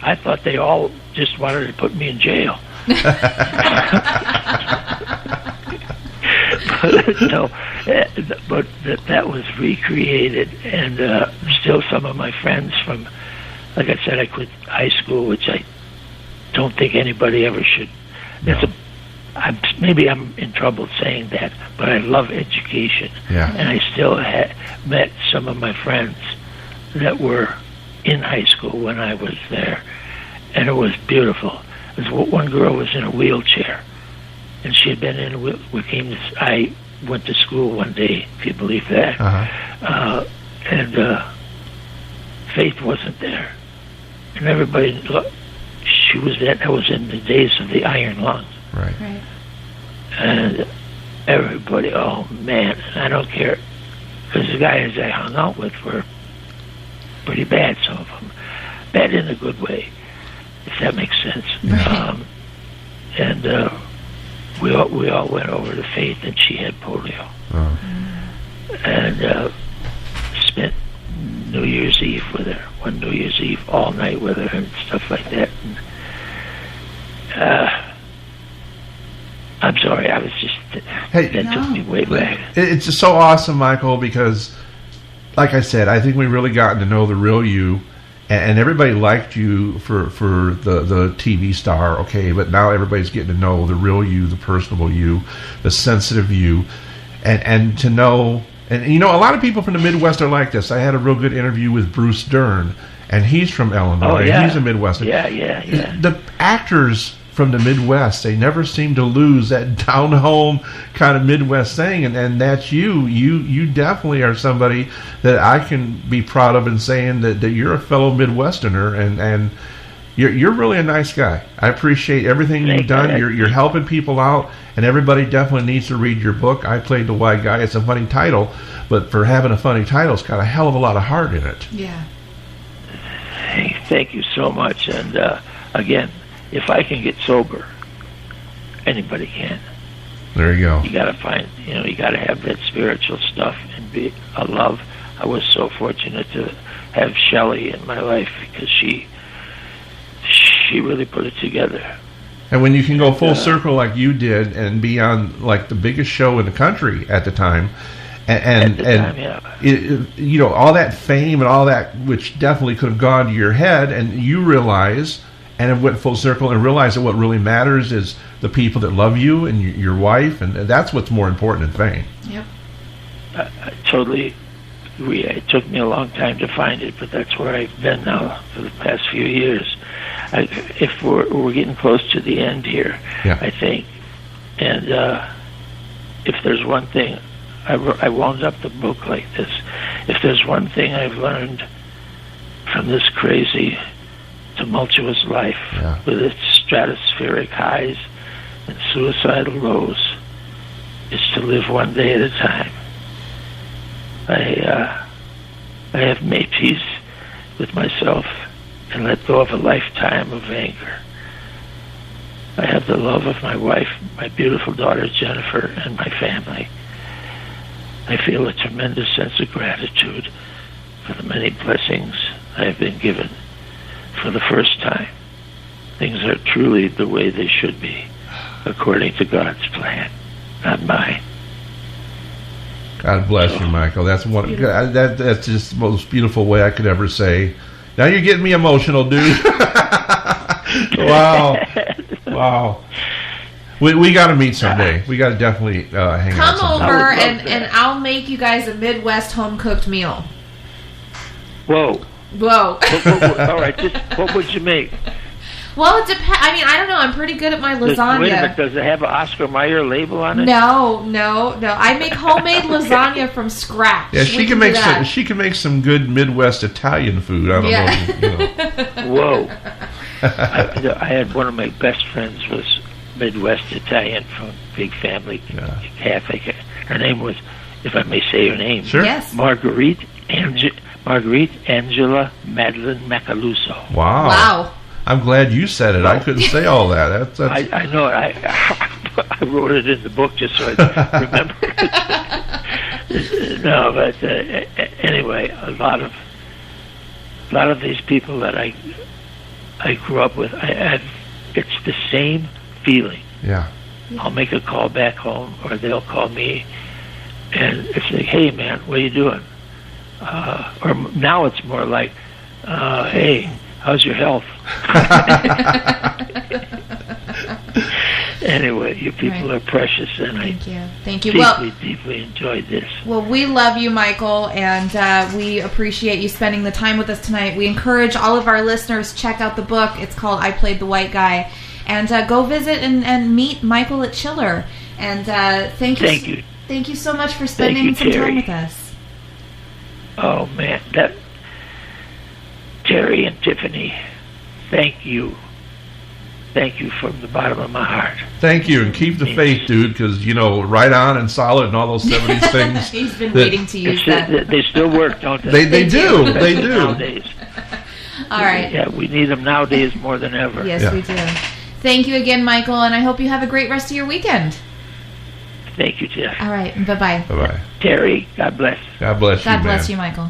I thought they all just wanted to put me in jail. But that was recreated, and still some of my friends from, like I said, I quit high school, which I don't think anybody ever should. Maybe I'm in trouble saying that, but I love education. Yeah. And I still met some of my friends that were in high school when I was there, and it was beautiful. One girl was in a wheelchair, and she had been in a wheelchair. I went to school one day, if you believe that, and faith wasn't there, and everybody. That was in the days of the iron lungs. Right. And everybody, oh man, I don't care, because the guys I hung out with were pretty bad, some of them. Bad in a good way, if that makes sense. Right. And we all went over to Faith, and she had polio. Oh. And spent New Year's Eve with her, one New Year's Eve all night with her and stuff like that. And, I'm sorry, I was just, that took me way back. It's just so awesome, Michael, because, like I said, I think we really gotten to know the real you, and everybody liked you for the TV star, okay, but now everybody's getting to know the real you, the personable you, the sensitive you, and to know, and a lot of people from the Midwest are like this. I had a real good interview with Bruce Dern, and he's from Illinois, and he's a Midwestern. Yeah. The actors from the Midwest. They never seem to lose that down home kind of Midwest thing, and that's you. You definitely are somebody that I can be proud of in saying that you're a fellow Midwesterner, and you're really a nice guy. I appreciate everything you've done. You're helping people out, and everybody definitely needs to read your book. I Played the White Guy. It's a funny title, but for having a funny title, it's got a hell of a lot of heart in it. Yeah. Hey, thank you so much. And again, if I can get sober, anybody can. There you go. You got to find, you got to have that spiritual stuff and be a love. I was so fortunate to have Shelley in my life because she really put it together. And when you can go full circle like you did and be on like the biggest show in the country at the time, and all that fame and all that, which definitely could have gone to your head, and you realize, and it went full circle and realize that what really matters is the people that love you and your wife, and that's what's more important than fame. Yep. I totally agree. It took me a long time to find it, but that's where I've been now for the past few years. If we're getting close to the end here, yeah. I think, and if there's one thing, I wound up the book like this. If there's one thing I've learned from this crazy, tumultuous life with its stratospheric highs and suicidal lows, is to live one day at a time. I have made peace with myself and let go of a lifetime of anger. I have the love of my wife, my beautiful daughter Jennifer, and my family. I feel a tremendous sense of gratitude for the many blessings I have been given. For the first time, things are truly the way they should be, according to God's plan, not mine. God bless you, Michael. That's that's just the most beautiful way I could ever say. Now you're getting me emotional, dude. Wow. We got to meet someday. We got to definitely hang out. Come over and I'll make you guys a Midwest home cooked meal. Whoa. All right. What would you make? Well, it depends. I mean, I don't know. I'm pretty good at my lasagna. Wait a minute. Does it have an Oscar Mayer label on it? No. I make homemade lasagna from scratch. Yeah, she can make some good Midwest Italian food. I don't know. Whoa. I had one of my best friends was Midwest Italian from a big family, Catholic. Her name was, if I may say her name, sure. Yes. Marguerite Angela Madeline Macaluso. Wow. I'm glad you said it. I couldn't say all that. That's I know. I wrote it in the book just so I remember. No, but anyway, a lot of these people that I grew up with, it's the same feeling. Yeah. I'll make a call back home, or they'll call me, and it's like, "Hey, man, what are you doing?" Or now it's more like, "Hey, how's your health?" Anyway, you people are precious, and Thank you. Deeply enjoyed this. Well, we love you, Michael, and we appreciate you spending the time with us tonight. We encourage all of our listeners, check out the book. It's called I Played the White Guy. And go visit and meet Michael at Chiller. And thank you. Thank you so much for spending some time with us. Oh, man. Terry and Tiffany, thank you. Thank you from the bottom of my heart. Thank you, and keep the faith, dude, because, right on and solid and all those 70s things. He's been waiting to use that. They still work, don't they? They do. Nowadays. All right. Yeah, we need them nowadays more than ever. Yes, we do. Thank you again, Michael, and I hope you have a great rest of your weekend. Thank you, Jeff. All right, bye-bye. Bye-bye. Terry, God bless. God bless you, God bless you, Michael.